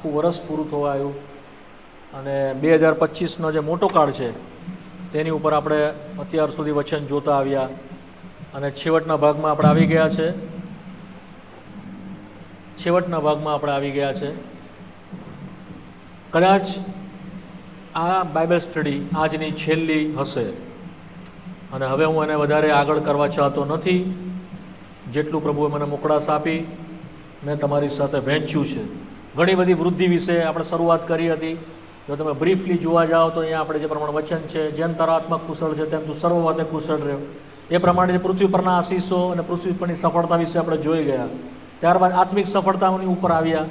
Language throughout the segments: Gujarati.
આખું વર્ષ પૂરું થવા આવ્યું અને 2025નો જે મોટો કાળ છે તેની ઉપર આપણે અત્યાર સુધી વચન જોતા આવ્યા અને છેવટના ભાગમાં આપણે આવી ગયા છે. કદાચ આ બાઇબલ સ્ટડી આજની છેલ્લી હશે અને હવે હું એને વધારે આગળ કરવા ચાહતો નથી. જેટલું પ્રભુએ મને મોકળાશ આપી મેં તમારી સાથે વહેંચ્યું છે. ઘણી બધી વૃદ્ધિ વિશે આપણે શરૂઆત કરી હતી. જો તમે બ્રીફલી જોવા જાઓ તો અહીંયા આપણે જે પ્રમાણે વચન છે, જેમ તારો આત્મા કુશળ છે તેમ તું સર્વ વાતે કુશળ રહ્યો, એ પ્રમાણે જે પૃથ્વી પરના આશીષો અને પૃથ્વી પરની સફળતા વિશે આપણે જોઈ ગયા. ત્યારબાદ આત્મિક સફળતાઓની ઉપર આવ્યા.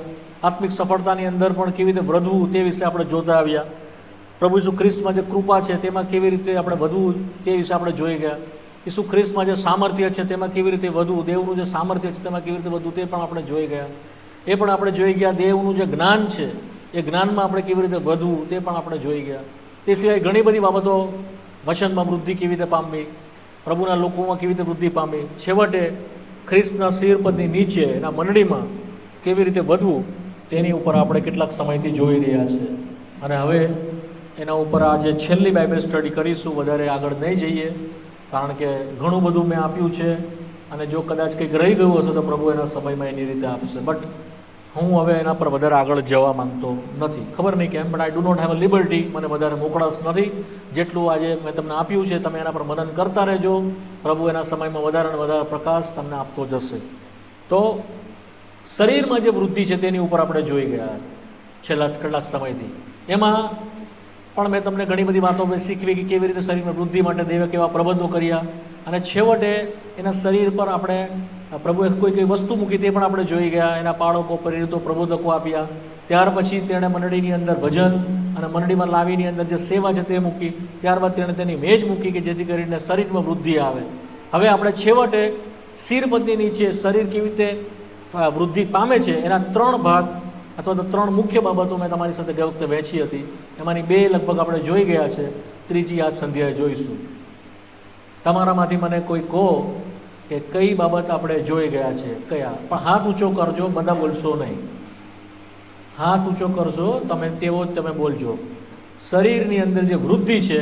આત્મિક સફળતાની અંદર પણ કેવી રીતે વધવું તે વિશે આપણે જોતા આવ્યા. પ્રભુ ઈસુ ખ્રિસ્તમાં જે કૃપા છે તેમાં કેવી રીતે આપણે વધવું તે વિશે આપણે જોઈ ગયા. ઈસુ ખ્રિસ્તમાં જે સામર્થ્ય છે તેમાં કેવી રીતે વધવું, દેવનું જે સામર્થ્ય છે તેમાં કેવી રીતે વધવું તે પણ આપણે જોઈ ગયા. એ પણ આપણે જોઈ ગયા. દેવનું જે જ્ઞાન છે એ જ્ઞાનમાં આપણે કેવી રીતે વધવું તે પણ આપણે જોઈ ગયા. તે સિવાય ઘણી બધી બાબતો, વચનમાં વૃદ્ધિ કેવી રીતે પામવી, પ્રભુના લોકોમાં કેવી રીતે વૃદ્ધિ પામવી, છેવટે ખ્રિસ્તના શિરપદની નીચે એના મંડળીમાં કેવી રીતે વધવું તેની ઉપર આપણે કેટલાક સમયથી જોઈ રહ્યા છે. અને હવે એના ઉપર આજે છેલ્લી બાઇબલ સ્ટડી કરીશું. વધારે આગળ નહીં જઈએ કારણ કે ઘણું બધું મેં આપ્યું છે અને જો કદાચ કંઈક રહી ગયું હશે તો પ્રભુ એના સમયમાં એની રીતે આપશે. બટ હું હવે એના પર વધારે આગળ જવા માંગતો નથી. ખબર નહીં કેમ, but I do not have a liberty. મને વધારે મોકળાશ નથી. જેટલું આજે મેં તમને આપ્યું છે તમે એના પર મનન કરતા રહેજો. પ્રભુ એના સમયમાં વધારે અને વધારે પ્રકાશ તમને આપતો જશે. તો શરીરમાં જે વૃદ્ધિ છે તેની ઉપર આપણે જોઈ ગયા છેલ્લા કેટલાક સમયથી. એમાં પણ મેં તમને ઘણી બધી વાતો મેં શીખવી કે કેવી રીતે શરીરમાં વૃદ્ધિ માટે દેવે કેવા પ્રબંધો કર્યા અને છેવટે એના શરીર પર આપણે પ્રભુએ કોઈ વસ્તુ મૂકી તે પણ આપણે જોઈ ગયા. એના પાળકો, પ્રેરિતો, પ્રબોધકો આપ્યા. ત્યાર પછી તેણે મંડળીની અંદર ભજન અને મંડળીમાં લાવીની અંદર જે સેવા છે તે મૂકી. ત્યારબાદ તેણે તેની મેજ મૂકી કે જેથી કરીને શરીરમાં વૃદ્ધિ આવે. હવે આપણે છેવટે શિરપદની નીચે શરીર કેવી રીતે વૃદ્ધિ પામે છે એના 3 ભાગ અથવા તો 3 મુખ્ય બાબતો મેં તમારી સાથે ગઈ વખતે વહેંચી હતી. એમાંની 2 લગભગ આપણે જોઈ ગયા છે. ત્રીજી આજ સંધ્યાએ જોઈશું. તમારામાંથી મને કોઈ કહો કે કઈ બાબત આપણે જોઈ ગયા છે, કયા? પણ હાથ ઊંચો કરજો, બધા બોલશો નહીં. હાથ ઊંચો કરશો તમે તેવો જ તમે બોલજો. શરીરની અંદર જે વૃદ્ધિ છે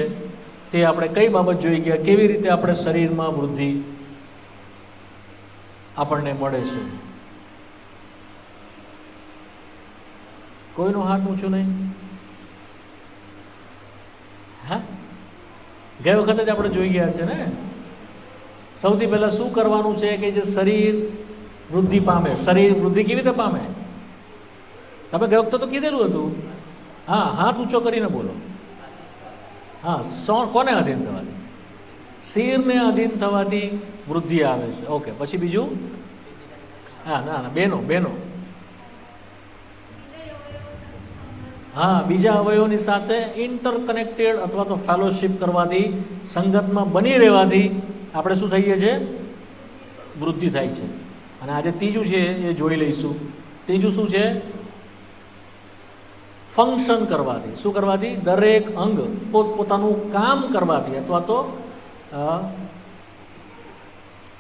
તે આપણે કઈ બાબત જોઈ ગયા, કેવી રીતે આપણે શરીરમાં વૃદ્ધિ આપણને મળે છે. કોઈનું હાથ ઊંચું નહીં? હા, ગઈ વખતે જ આપણે જોઈ ગયા છે ને. સૌથી પહેલાં શું કરવાનું છે કે જે શરીર વૃદ્ધિ પામે. શરીર વૃદ્ધિ કેવી રીતે પામે? તમે ગઈ વખતે તો કીધેલું હતું. હા, હાથ ઊંચો કરીને બોલો. હા, કોને અધીન થવાથી? શિરને અધીન થવાથી વૃદ્ધિ આવે છે. ઓકે, પછી બીજું? હા, ના, બહેનો. હા, બીજા અવયવોની સાથે ઇન્ટરકનેક્ટેડ અથવા તો ફેલોશિપ કરવાથી, સંગતમાં બની રહેવાથી આપણે શું થઈએ છીએ? વૃદ્ધિ થાય છે. અને આજે ત્રીજું છે એ જોઈ લઈશું. ત્રીજું શું છે? ફંક્શન કરવાથી. શું કરવાથી? દરેક અંગ પોતપોતાનું કામ કરવાથી અથવા તો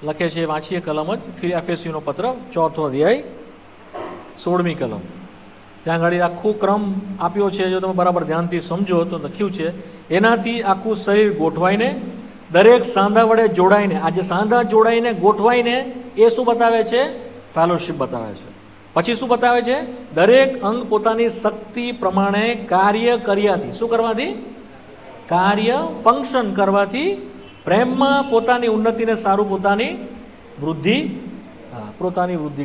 લખે છે, વાંચીએ કલમ જ, ફિલિપિયોનો પત્ર 4થો અધ્યાય 16મી કલમ. ત્યાં આગળ આખું ક્રમ આપ્યો છે. જો તમે બરાબર ધ્યાનથી સમજો તો લખ્યું છે, એનાથી આખું શરીર ગોઠવાઈને દરેક સાંધા વડે જોડાઈને, આ જે સાંધા જોડાઈને ગોઠવાઈને એ શું બતાવે છે? ફેલોશિપ બતાવે છે. પછી શું બતાવે છે? દરેક અંગ પોતાની શક્તિ પ્રમાણે કાર્ય કર્યાથી. શું કરવાથી? કાર્ય, ફંક્શન કરવાથી પ્રેમમાં પોતાની ઉન્નતિને સારું પોતાની વૃદ્ધિ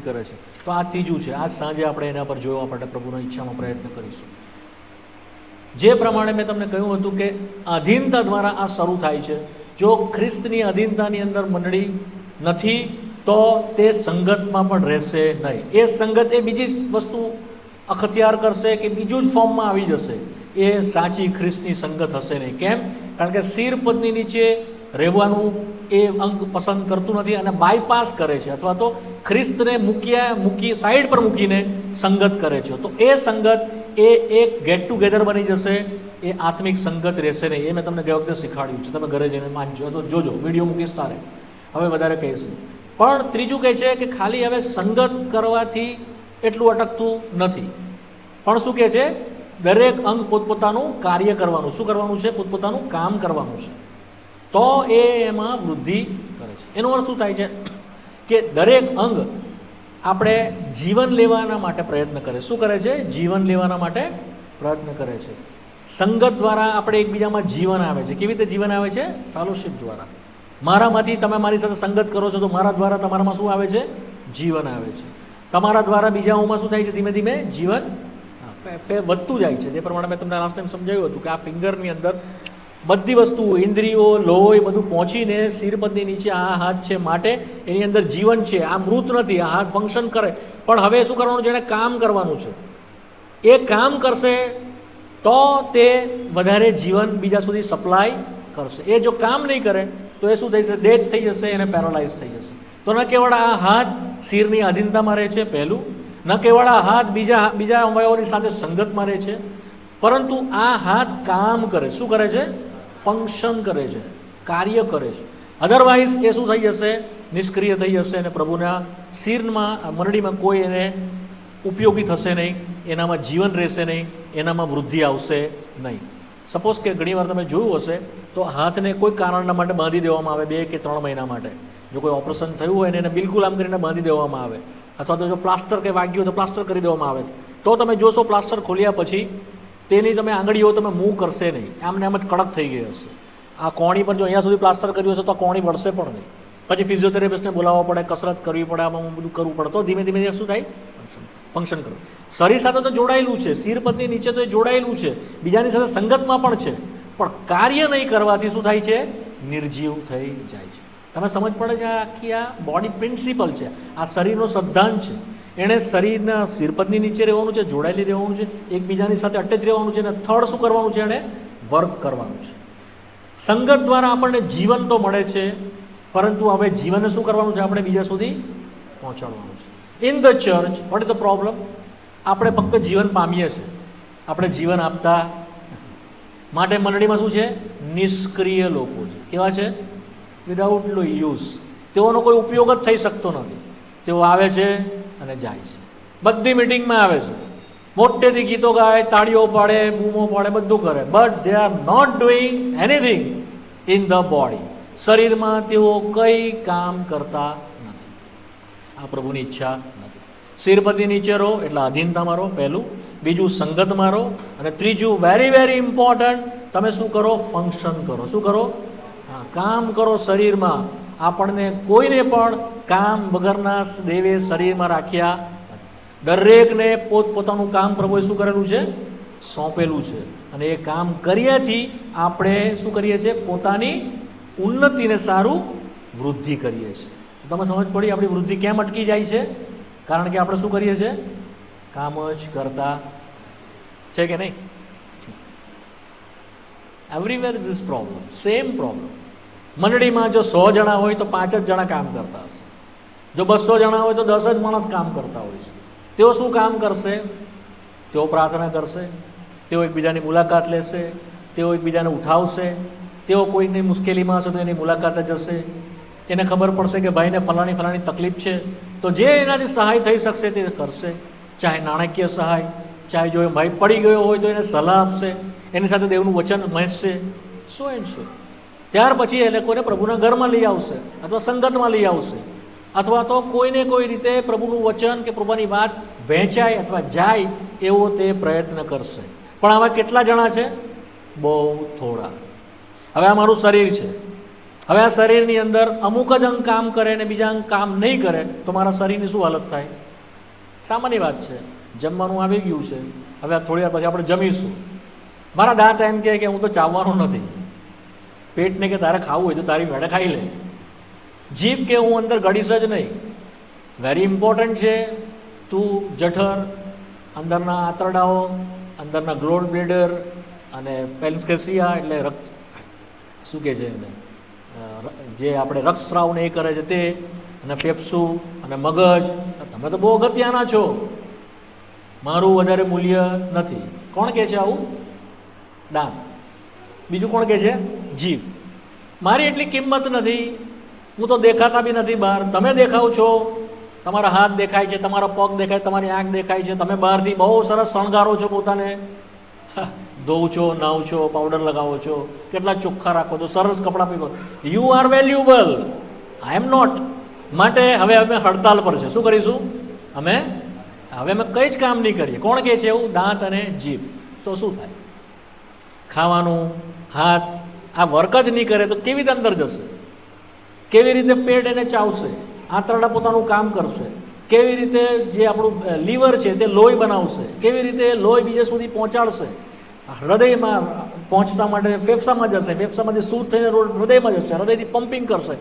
કરે છે. તો આ ત્રીજું છે. આજ સાંજે આપણે એના પર જોવા માટે પ્રભુના ઈચ્છામાં પ્રયત્ન કરીશું. જે પ્રમાણે મેં તમને કહ્યું હતું કે અધીનતા દ્વારા આ શરૂ થાય છે. જો ખ્રિસ્તની અધીનતાની અંદર મંડળી નથી તો તે સંગતમાં પણ રહેશે નહીં. એ સંગત એ બીજી વસ્તુ અખત્યાર કરશે કે બીજું જ ફોર્મમાં આવી જશે. એ સાચી ખ્રિસ્તની સંગત હશે નહીં. કેમ? કારણ કે શિરપદની નીચે રહેવાનું એ અંગ પસંદ કરતું નથી અને બાયપાસ કરે છે અથવા તો ખ્રિસ્તને મૂકી સાઈડ પર મૂકીને સંગત કરે છે. તો એ સંગત એ એક ગેટ ટુગેધર બની જશે. એ આત્મિક સંગત રહેશે નહીં. એ મેં તમને ગઈ વખતે શીખવાડ્યું છે. તમે ઘરે જઈને માનજો તો જોજો, વિડીયો મૂકીશ તારે. હવે વધારે કહીશું. પણ ત્રીજું કહે છે કે ખાલી હવે સંગત કરવાથી એટલું અટકતું નથી. પણ શું કહે છે? દરેક અંગ પોતપોતાનું કાર્ય કરવાનું. શું કરવાનું છે? પોતપોતાનું કામ કરવાનું છે, તો એ એમાં વૃદ્ધિ કરે છે. એનો અર્થ શું થાય છે? કે દરેક અંગ આપણે જીવન લેવાના માટે પ્રયત્ન કરે. શું કરે છે? જીવન લેવાના માટે પ્રયત્ન કરે છે. સંગત દ્વારા આપણે એકબીજામાં જીવન આવે છે. કેવી રીતે જીવન આવે છે? ફેલોશિપ દ્વારા. મારામાંથી તમે મારી સાથે સંગત કરો છો તો મારા દ્વારા તમારામાં શું આવે છે? જીવન આવે છે. તમારા દ્વારા બીજાઓમાં શું થાય છે? ધીમે ધીમે જીવન વધતું જાય છે. જે પ્રમાણે મેં તમને લાસ્ટ ટાઈમ સમજાવ્યું હતું કે આ ફિંગરની અંદર બધી વસ્તુઓ, ઇન્દ્રિયો, લોહી બધું પહોંચીને શિરપદની નીચે આ હાથ છે, માટે એની અંદર જીવન છે. આ મૃત નથી, આ હાથ ફંક્શન કરે. પણ હવે શું કરવાનું છે? એને કામ કરવાનું છે. એ કામ કરશે તો તે વધારે જીવન બીજા સુધી સપ્લાય કરશે. એ જો કામ નહીં કરે તો એ શું થઈ જશે? ડેડ થઈ જશે, એને પેરાલાઇઝ થઈ જશે. તો ન કેવળ આ હાથ શિરની આધીનતામાં રહે છે, પહેલું. ન કેવળ આ હાથ બીજા અવયવોની સાથે સંગતમાં રહે છે, પરંતુ આ હાથ કામ કરે. શું કરે છે? ફંક્શન કરે છે, કાર્ય કરે છે. અધરવાઇઝ એ શું થઈ જશે? નિષ્ક્રિય થઈ જશે અને પ્રભુના શિરમાં, મંડળીમાં કોઈ એને ઉપયોગી થશે નહીં, એનામાં જીવન રહેશે નહીં, એનામાં વૃદ્ધિ આવશે નહીં. સપોઝ કે ઘણીવાર તમે જોયું હશે તો હાથને કોઈ કારણના માટે બાંધી દેવામાં આવે 2 કે 3 મહિના માટે. જો કોઈ ઓપરેશન થયું હોય ને એને બિલકુલ આમ કરીને બાંધી દેવામાં આવે, અથવા તો જો પ્લાસ્ટર કે વાગ્યું હોય તો પ્લાસ્ટર કરી દેવામાં આવે, તો તમે જોશો પ્લાસ્ટર ખોલ્યા પછી તેની તમે આંગળીઓ તમે મૂવ કરશે નહીં, આમને આમ જ કડક થઈ ગઈ હશે. આ કોણી પર જો અહીંયા સુધી પ્લાસ્ટર કર્યું હશે તો કોણી વળશે પણ નહીં. પછી ફિઝિયોથેરાપિસ્ટને બોલાવવા પડે, કસરત કરવી પડે, આમાં બધું કરવું પડે, તો ધીમે ધીમે શું થાય? ફંક્શન કરવું. શરીર સાથે તો જોડાયેલું છે, શિરપદની નીચે તો એ જોડાયેલું છે, બીજાની સાથે સંગતમાં પણ છે, પણ કાર્ય નહીં કરવાથી શું થાય છે? નિર્જીવ થઈ જાય છે. તમે સમજ પડે છે? આખી આ બોડી પ્રિન્સિપલ છે, આ શરીરનો સિદ્ધાંત છે. એણે શરીરના શિરપદની નીચે રહેવાનું છે, જોડાયેલી રહેવાનું છે, એકબીજાની સાથે અટેચ રહેવાનું છે, અને થર્ડ શું કરવાનું છે? એણે વર્ક કરવાનું છે. સંગત દ્વારા આપણને જીવન તો મળે છે, પરંતુ હવે જીવનને શું કરવાનું છે? આપણે બીજા સુધી પહોંચાડવાનું છે. In the church what is the problem? આપણે ફક્ત જીવન પામીએ છીએ, આપણે જીવન આપતા માટે મંડળીમાં શું છે? નિષ્ક્રિય લોકો છે. કેવા છે? Without use. તેઓનો કોઈ ઉપયોગ જ થઈ શકતો નથી. તેઓ આવે છે અને જાય છે, બધી મિટિંગમાં આવે છે, મોટેથી ગીતો ગાય, તાળીઓ પાડે, બૂમો પાડે, બધું કરે, but they are not doing anything in the body. શરીરમાં તેઓ કંઈ કામ કરતા નથી. આ પ્રભુની ઈચ્છા નથી. શિરપદની નીચે રહો એટલે આધીનતામાં રહો, પહેલું. બીજું સંગતમાં રહો, અને ત્રીજું વેરી વેરી ઇમ્પોર્ટન્ટ, તમે શું કરો? ફંક્શન કરો. શું કરો? હા, કામ કરો શરીરમાં. આપણને કોઈને પણ કામ વગરના દેવે શરીરમાં રાખ્યા નથી. દરેકને પોતપોતાનું કામ પ્રભુએ શું કરેલું છે? સોંપેલું છે. અને એ કામ કર્યાથી આપણે શું કરીએ છીએ? પોતાની ઉન્નતિને સારું વૃદ્ધિ કરીએ છીએ. તમે સમજ પડી? આપણી વૃદ્ધિ કેમ અટકી જાય છે? કારણ કે આપણે શું કરીએ છીએ? કામ જ કરતા છે કે નહીં? Everywhere is this problem, same problem. મંડળીમાં જો 100 જણા હોય તો 5 જ જણા કામ કરતા હશે. જો 200 જણા હોય તો 10 જ માણસ કામ કરતા હોય છે. તેઓ શું કામ કરશે? તેઓ પ્રાર્થના કરશે, તેઓ એકબીજાની મુલાકાત લેશે, તેઓ એકબીજાને ઉઠાવશે, તેઓ કોઈની મુશ્કેલીમાં હશે તો એની મુલાકાતે જશે. એને ખબર પડશે કે ભાઈને ફલાણી તકલીફ છે, તો જે એનાથી સહાય થઈ શકશે તે કરશે. ચાહે નાણાકીય સહાય, ચાહે જો એ ભાઈ પડી ગયો હોય તો એને સલાહ આપશે, એની સાથે દેવનું વચન વહેંચશે, સો એન્ડ સો. ત્યાર પછી એ લોકોને પ્રભુના ઘરમાં લઈ આવશે, અથવા સંગતમાં લઈ આવશે, અથવા તો કોઈને કોઈ રીતે પ્રભુનું વચન કે પ્રભુની વાત વહેંચાય અથવા જાય એવો તે પ્રયત્ન કરશે. પણ આમાં કેટલા જણા છે? બહુ થોડા. હવે આ મારું શરીર છે, હવે આ શરીરની અંદર અમુક જ અંગ કામ કરે અને બીજા અંગ કામ નહીં કરે તો મારા શરીરની શું હાલત થાય? સામાન્ય વાત છે. જમવાનું આવી ગયું છે, હવે થોડી વાર પછી આપણે જમીશું. મારા દાંત એમ કહે કે હું તો ચાવવાનું નથી. પેટને કે તારે ખાવું હોય તો તારી મેળે ખાઈ લે. જીભ કે હું અંદર ગળીશ જ નહીં. વેરી ઇમ્પોર્ટન્ટ છે. તું જઠર, અંદરના આંતરડાઓ, અંદરના ગ્લોડ બ્લેડર અને પેલ્કેસિયા એટલે રક્ત, શું કહે છે એને, જે આપણે રક્તસ્રાવને એ કરે છે તે, અને ફેફસું અને મગજ. તમે તો બહુ અગત્યના છો, મારું વધારે મૂલ્ય નથી. કોણ કહે છે આવું? દાંત. બીજું કોણ કહે છે? જીભ. મારી એટલી કિંમત નથી, હું તો દેખાતા બી નથી બહાર, તમે દેખાવ છો. તમારા હાથ દેખાય છે, તમારા પગ દેખાય, તમારી આંખ દેખાય છે, તમે બહારથી બહુ સરસ શણગારો છો, પોતાને ધોવ છો, નાવ છો, પાવડર લગાવો છો, કેટલા ચોખ્ખા રાખો છો, સરસ કપડાં પહેરો. You are valuable, I am not. માટે હવે અમે હડતાલ પર છે. શું કરીશું? હવે અમે કંઈ જ કામ નહીં કરીએ. કોણ કહે છે એવું? દાંત અને જીભ. તો શું થાય? ખાવાનું, હાથ આ વર્ક જ નહીં કરે તો કેવી રીતે અંદર જશે? કેવી રીતે પેટ એને ચાવશે? આંતરડા પોતાનું કામ કરશે? કેવી રીતે જે આપણું લીવર છે તે લોહી બનાવશે? કેવી રીતે લોહી બીજે સુધી પહોંચાડશે? હૃદયમાં પહોંચતા માટે ફેફસામાં જશે, ફેફસામાં જે શુદ્ધ થઈને હૃદયમાં જશે, હૃદયથી પમ્પિંગ કરશે,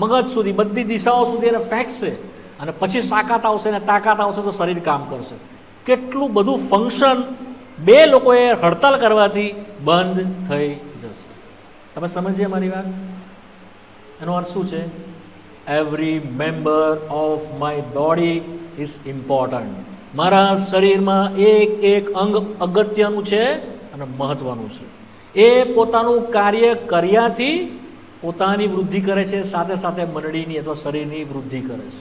મગજ સુધી, બધી દિશાઓ સુધી એને ફેંકશે, અને પછી તાકાત આવશે, ને તાકાત આવશે તો શરીર કામ કરશે. કેટલું બધું ફંક્શન બે લોકોએ હડતાલ કરવાથી બંધ થઈ જશે. તમે સમજીએ મારી વાત? એનો અર્થ શું છે? Every member of my body is important. મારા શરીરમાં એક એક અંગ અગત્યનું છે અને મહત્વનું છે. એ પોતાનું કાર્ય કર્યાથી પોતાની વૃદ્ધિ કરે છે, સાથે સાથે મંડળીની અથવા શરીરની વૃદ્ધિ કરે છે.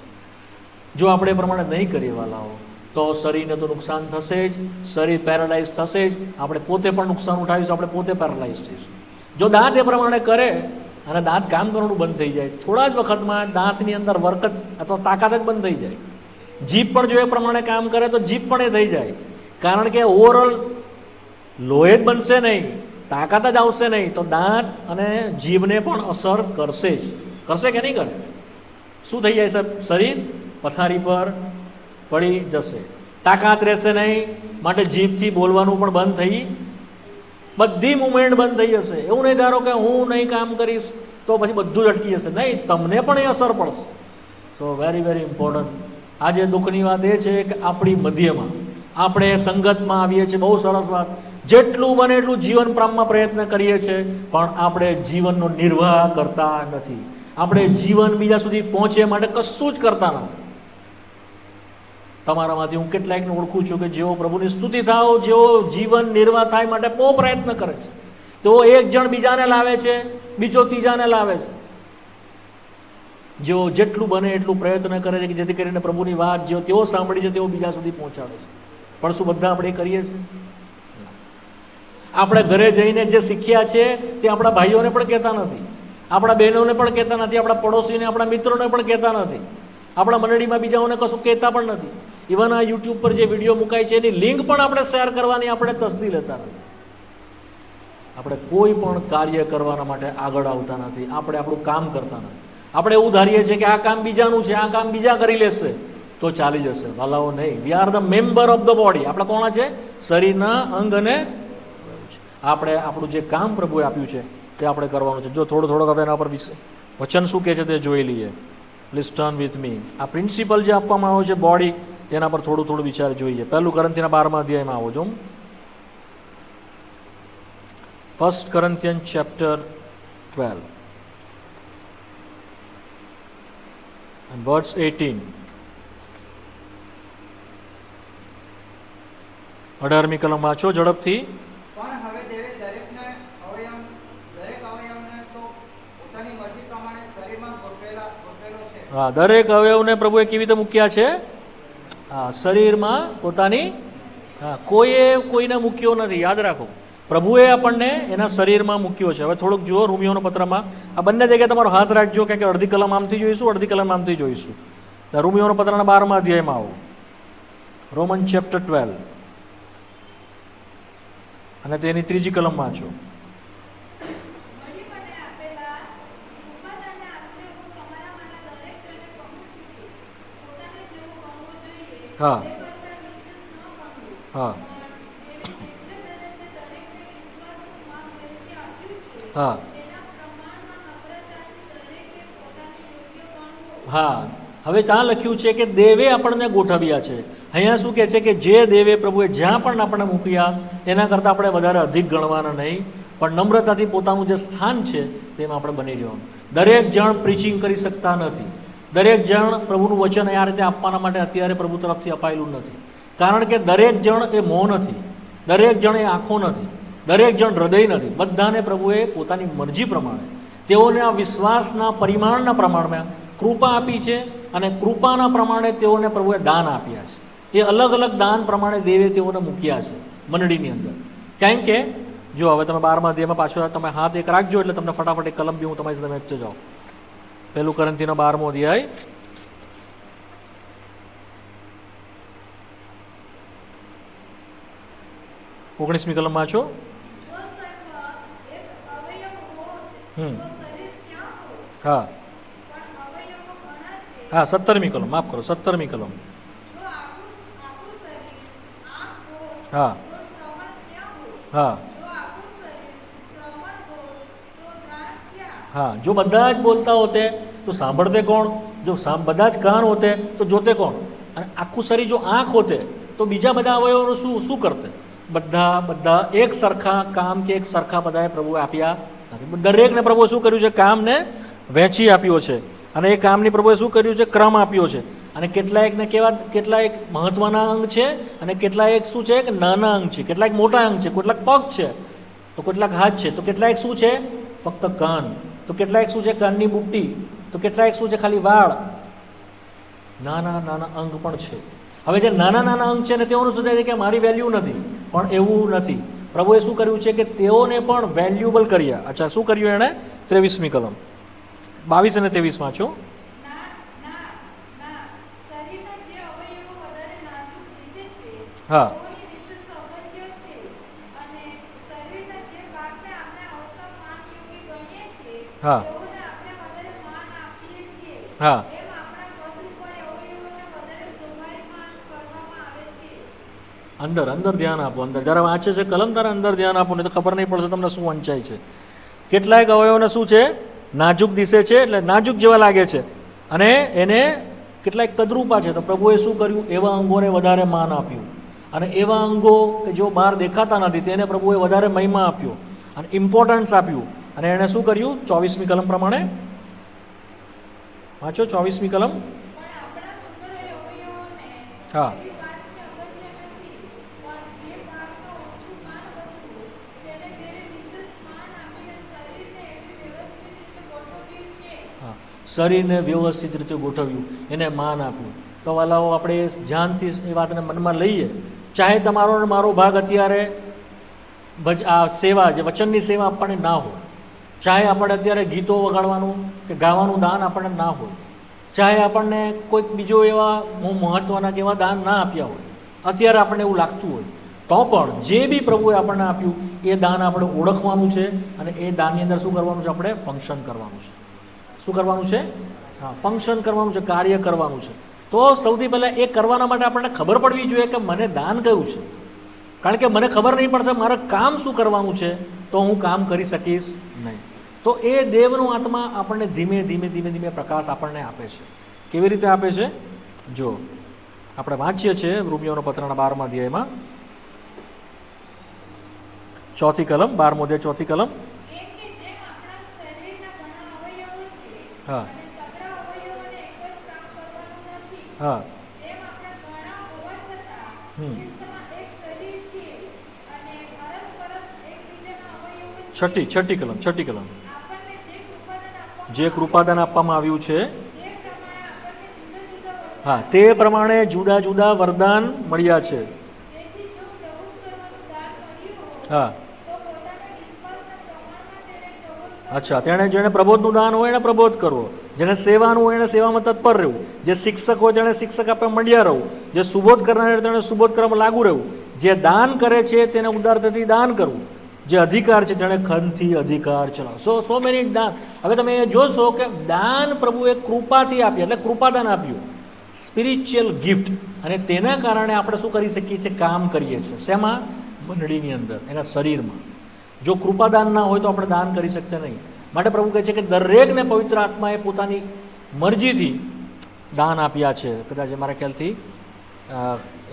જો આપણે એ પ્રમાણે નહીં કરીએ વાલાઓ, તો શરીરને તો નુકસાન થશે જ, શરીર પેરાલાઇઝ થશે જ, આપણે પોતે પણ નુકસાન ઉઠાવીશું, આપણે પોતે પેરાલાઇઝ થઈશું. જો દાંત એ પ્રમાણે કરે અને દાંત કામ કરવાનું બંધ થઈ જાય, થોડા જ વખતમાં દાંતની અંદર વર્ક જ અથવા તાકાત જ બંધ થઈ જાય. જીભ પણ જો એ પ્રમાણે કામ કરે તો જીભ પણ એ થઈ જાય, કારણ કે ઓવરઓલ લોહી જ બનશે નહીં, તાકાત જ આવશે નહીં, તો દાંત અને જીભને પણ અસર કરશે જ. કરશે કે નહીં કરે? શું થઈ જાય સાહેબ? શરીર પથારી પર પડી જશે, તાકાત રહેશે નહીં, માટે જીભથી બોલવાનું પણ બંધ થઈ, બધી મુવમેન્ટ બંધ થઈ જશે. એવું નહીં ધારો કે હું નહીં કામ કરીશ તો પછી બધું જ અટકી જશે. નહીં, તમને પણ એ અસર પડશે. સો વેરી વેરી ઇમ્પોર્ટન્ટ. આજે દુઃખની વાત એ છે કે આપણી મધ્યમાં આપણે સંગતમાં આવીએ છીએ, બહુ સરસ વાત, જેટલું બને એટલું જીવન પ્રેમમાં પ્રયત્ન કરીએ છીએ, પણ આપણે જીવનનો નિર્વાહ કરતા નથી. આપણે જીવન બીજા સુધી પહોંચે માટે કશું જ કરતા નથી. તમારામાંથી હું કેટલાકને ઓળખું છું કે જેઓ પ્રભુની સ્તુતિ થાવ, જેઓ જીવન નિર્વાહ થાય માટે બહુ પ્રયત્ન કરે છે. તો એક જણ બીજાને લાવે છે, બીજો ત્રીજાને લાવે છે. જેઓ જેટલું બને એટલું પ્રયત્ન કરે છે કે જેથી કરીને પ્રભુની વાત જેઓ તેઓ સાંભળી છે તેઓ બીજા સુધી પહોંચાડે છે. પણ શું બધા આપણે કરીએ છીએ? આપણે ઘરે જઈને જે શીખ્યા છે તે આપણા ભાઈઓને પણ કહેતા નથી, આપણા બહેનોને પણ કહેતા નથી, આપણા પડોશીને, આપણા મિત્રોને પણ કહેતા નથી, આપણા મંડળીમાં બીજાઓને કશું કહેતા પણ નથી. ઇવન આ યુટ્યુબ પર જે વિડીયો મુકાય છે એની લિંક પણ આપણે શેર કરવાની આપણે તસદી લેતા નથી. આપણે કોઈ પણ કાર્ય કરવાના માટે આગળ આવતા નથી. આપણે આપણું કામ કરતા નથી. આપણે એવું ધારીએ છીએ કે આ કામ બીજાનું છે, આ કામ બીજા કરી લેશે તો ચાલી જશે. વાલાઓ નહીં, we are the member of the body. આપણે કોણ છે? શરીરના અંગ. અને આપણે આપણું જે કામ પ્રભુએ આપ્યું છે તે આપણે કરવાનું છે. જો થોડું હવે એના પર વચન શું કહે છે તે જોઈ લઈએ. Please turn with me. આ પ્રિન્સિપલ જે આપવામાં આવ્યો છે બોડી, તેના પર થોડું વિચાર જોઈએ. 1 કોરિન્થીના 12મા અધ્યાયમાં આવો છો. 1 Corinthians chapter 12 and verse 18. 18મી કલમ વાંચો ઝડપથી. પણ હવે દેવે દરેક અવયવને તો પોતાની મરજી પ્રમાણે શરીરમાં ગોઠવેલો છે. હા, દરેક અવયવને પ્રભુએ કેવી રીતે મૂક્યા છે? હા, શરીરમાં પોતાની. હા, કોઈને મૂક્યો નથી. યાદ રાખો, પ્રભુએ આપણને એના શરીરમાં મૂક્યો છે. હવે થોડુંક જુઓ રોમિયોના પત્રમાં. આ બંને જગ્યાએ તમારો હાથ રાખજો, કે અડધી કલમ આમથી જોઈશું, અડધી કલમ આમથી જોઈશું. રોમિયોના પત્રના 12મા અધ્યાયમાં આવો. રોમન ચેપ્ટર 12 અને તેની 3જી કલમ વાંચો. હા હા હા હા. હવે ત્યાં લખ્યું છે કે દેવે આપણને ગોઠવ્યા છે. અહીંયા શું કહે છે કે જે દેવે પ્રભુએ જ્યાં પણ આપણને મૂક્યા એના કરતાં આપણે વધારે અધિક ગણવાના નહીં, પણ નમ્રતાથી પોતાનું જે સ્થાન છે તેમાં આપણે બની રહેવાનું. દરેક જણ પ્રીચિંગ કરી શકતા નથી. દરેક જણ પ્રભુનું વચન આ રીતે આપવાના માટે અત્યારે પ્રભુ તરફથી અપાયેલું નથી. કારણ કે દરેક જણ એ મોં નથી, દરેક જણ એ આંખો નથી, દરેક જણ હૃદય નથી. બધાને પ્રભુએ પોતાની મરજી પ્રમાણે, તેઓને આ વિશ્વાસના પરિમાણના પ્રમાણમાં કૃપા આપી છે અને કૃપાના પ્રમાણે તેઓને પ્રભુએ દાન આપ્યા છે. એ અલગ અલગ દાન પ્રમાણે દેવે તેઓને મૂક્યા છે મંડળીની અંદર. કારણ કે જો હવે તમે 12મા અધ્યાયમાં પાછો તમે હાથ એક રાખજો એટલે તમને ફટાફટ એક કલમ બી હું તમારી સાથે વેચતો જાઉં. 1 કોરિન્થીનો 12મો અધ્યાય 19મી કલમ વાંચો. હા હા 17મી કલમ, માફ કરો 17મી કલમ. હા હા હા જો બધા જ બોલતા હોતે તો સાંભળતે કોણ? જો બધા જ કાન હોતે તો જોતે કોણ? અને આખું શરીર જો આંખ હોતે તો બીજા બધા અવયવોનું શું કરતે? બધા એક સરખા કામ કે એક સરખા બધાએ પ્રભુએ આપ્યા નથી. દરેકને પ્રભુએ શું કર્યું છે? કામને વહેંચી આપ્યો છે. અને એ કામની પ્રભુએ શું કર્યું છે? ક્રમ આપ્યો છે. અને કેટલાયકને કેટલાયક મહત્વના અંગ છે અને કેટલાયક શું છે કે નાના અંગ છે, કેટલાક મોટા અંગ છે, કેટલાક પગ છે તો કેટલાક હાથ છે, તો કેટલાક શું છે? ફક્ત કાન. તો કેટલાક શું છે? કાનની બુટ્ટી. તો કેટલાક શું છે? ખાલી વાળ. નાના નાના અંગ પણ છે. હવે જે નાના નાના અંગ છે ને તેઓનું શું થાય છે કે મારી વેલ્યુ નથી, પણ એવું નથી. પ્રભુએ શું કર્યું છે કે તેઓને પણ વેલ્યુબલ કર્યા. અચ્છા, શું કર્યું એણે? 23મી કલમ 22 અને 23 વાંચો. હા હા હા અંદર ધ્યાન આપો. અંદર જ્યારે વાંચે છે કલમ તારે અંદર ધ્યાન આપો, નહીં તો ખબર નહીં પડશે તમને શું વંચાય છે. કેટલાક અવયવોને શું છે? નાજુક દિશે છે, એટલે નાજુક જેવા લાગે છે અને એને કેટલાક કદરૂપા છે. તો પ્રભુએ શું કર્યું? એવા અંગોને વધારે માન આપ્યું. અને એવા અંગો કે જો બહાર દેખાતા નથી તેને પ્રભુએ વધારે મહિમા આપ્યો અને ઇમ્પોર્ટન્સ આપ્યું. અને એણે શું કર્યું? 24મી કલમ પ્રમાણે વાંચો. 24મી કલમ. હા શરીરને વ્યવસ્થિત રીતે ગોઠવ્યું, એને માન આપ્યું. તો વાલાઓ આપણે ધ્યાનથી એ વાતને મનમાં લઈએ. ચાહે તમારો ને મારો ભાગ અત્યારે આ સેવા જે વચનની સેવા આપણને ના હોય, ચાહે આપણે અત્યારે ગીતો વગાડવાનું કે ગાવાનું દાન આપણને ના હોય, ચાહે આપણને કોઈક બીજો એવા મહત્ત્વના કે એવા દાન ના આપ્યા હોય, અત્યારે આપણને એવું લાગતું હોય, તો પણ જે બી પ્રભુએ આપણને આપ્યું એ દાન આપણે ઓળખવાનું છે અને એ દાનની અંદર શું કરવાનું છે? આપણે ફંક્શન કરવાનું છે. શું કરવાનું છે? હા, ફંક્શન કરવાનું છે, કાર્ય કરવાનું છે. તો સૌથી પહેલાં એ કરવાના માટે આપણને ખબર પડવી જોઈએ કે મને દાન કયું છે. કારણ કે મને ખબર નહીં પડશે મારે કામ શું કરવાનું છે તો હું કામ કરી શકીશ નહીં. તો એ દેવનો આત્મા આપણને ધીમે ધીમે ધીમે ધીમે પ્રકાશ આપણને આપે છે. કેવી રીતે આપે છે? જો આપણે વાંચીએ છીએ રોમિયોનો પત્રના 12મા અધ્યાયમાં 4થી કલમ, 12મો અધ્યાય 4થી કલમ. હા હા છઠ્ઠી કલમ. જે કૃપાદાન આપવામાં આવ્યું છે હા તે પ્રમાણે જુદા જુદા વરદાન મળ્યા છે. હા અચ્છા, જેણે પ્રબોધનું દાન હોય એને પ્રબોધ કરવો, જેને સેવાનું હોય એને સેવામાં તત્પર રહેવું, જે શિક્ષક હોય તેણે શિક્ષક આપવા મંડ્યા રહેવું, જે સુબોધ કરનાર તેણે સુબોધ કરવામાં લાગુ રહેવું, જે દાન કરે છે તેને ઉદારતાથી દાન કરવું, જે અધિકાર છે તેણે ખંતથી અધિકાર ચલાવો. સો મેની દાન. હવે તમે એ જોશો કે દાન પ્રભુએ કૃપાથી આપ્યું, એટલે કૃપાદાન આપ્યું, સ્પિરિચ્યુઅલ ગિફ્ટ. અને તેના કારણે આપણે શું કરી શકીએ છીએ? કામ કરીએ છીએ. શેમાં? મંડળીની અંદર, એના શરીરમાં. જો કૃપાદાન ના હોય તો આપણે દાન કરી શકતા નહીં. માટે પ્રભુ કહે છે કે દરેકને પવિત્ર આત્માએ પોતાની મરજીથી દાન આપ્યા છે. કદાચ મારા ખ્યાલથી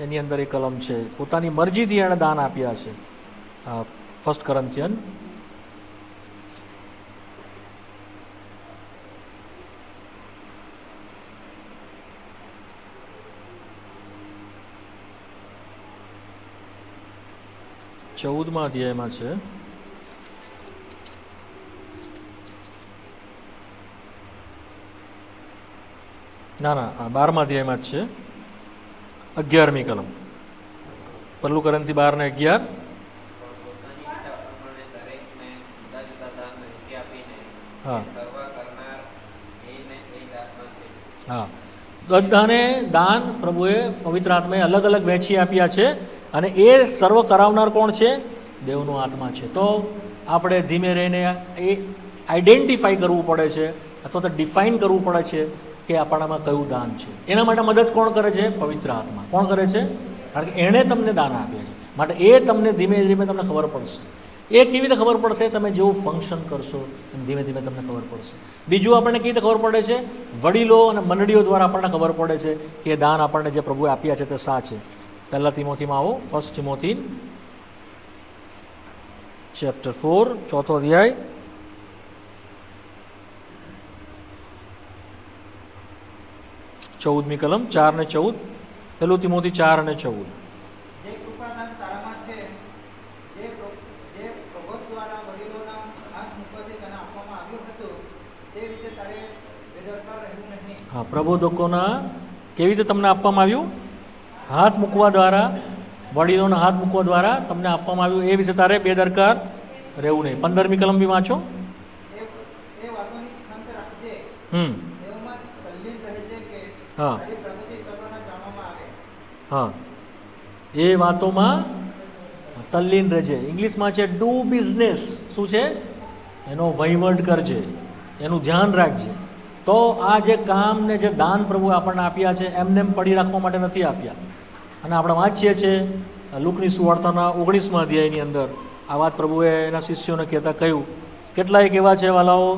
એની અંદર એક કલમ છે, પોતાની મરજીથી એણે દાન આપ્યા છે. 1 કોરિન્થિયન 14મા અધ્યાયમાં છે. ના ના, 12મા અધ્યાયમાં જ છે, 11મી કલમ. 1 Korinથી 12 ને 11. હા હા, બધાને દાન પ્રભુએ પવિત્ર આત્માએ અલગ અલગ વહેંચી આપ્યા છે, અને એ સર્વ કરાવનાર કોણ છે? દેવનો આત્મા છે. તો આપણે ધીમે રહીને એ આઈડેન્ટિફાઈ કરવું પડે છે, અથવા તો ડિફાઇન કરવું પડે છે કે આપણામાં કયું દાન છે. એના માટે મદદ કોણ કરે છે? પવિત્ર આત્મા. કોણ કરે છે? કારણ કે એણે તમને દાન આપ્યા છે. માટે એ તમને ધીમે ધીમે તમને ખબર પડશે. એ કેવી રીતે ખબર પડશે? તમે જેવું ફંક્શન કરશો એમ ધીમે ધીમે તમને ખબર પડશે. બીજું આપણને કેવી રીતે ખબર પડે છે? વડીલો અને મંડળીઓ દ્વારા આપણને ખબર પડે છે કે એ દાન આપણને જે પ્રભુએ આપ્યા છે તે શા છે. 1 તિમોથીમાં આવો, 1 Timothy chapter 4, 4થો અધ્યાય, 14મી કલમ, 4 ને 14. 1 Timothy 4 અને 14. જે કૃપાદાન તારામાં છે, જે પ્રભુત્વ દ્વારા વડીલોના હાથ મૂકવાથી તને આપવામાં આવ્યું હતું, તે વિશે તારે બેદરકાર રહેવું નહીં. હા, પ્રબોધકોના કેવી રીતે તમને આપવામાં આવ્યું? હાથ મૂકવા દ્વારા, વડીલોના હાથ મૂકવા દ્વારા તમને આપવામાં આવ્યું, એ વિશે તારે બેદરકાર રહેવું નહીં. 15મી કલમ બી વાંચો. એ વાતોની ખંત રાખજે, એવામાં તલ્લીન રહેજે કે હા તારી પ્રગતિ સર્વને જાણવામાં આવે. હા, એ વાતોમાં તલ્લીન રહેજે. ઇંગ્લિશમાં છે ડુ બિઝનેસ. શું છે? એનો વહીવટ કરજે, એનું ધ્યાન રાખજે. તો આ જે કામ ને જે દાન પ્રભુ આપણને આપ્યા છે એમને એમ પડી રાખવા માટે નથી આપ્યા. અને આપણે વાંચીએ છીએ લુકની સુવાર્તાના 19મા અધ્યાયની અંદર આ વાત પ્રભુએ એના શિષ્યોને કહેતા કહ્યું, કેટલાય એવા છે વાલાઓ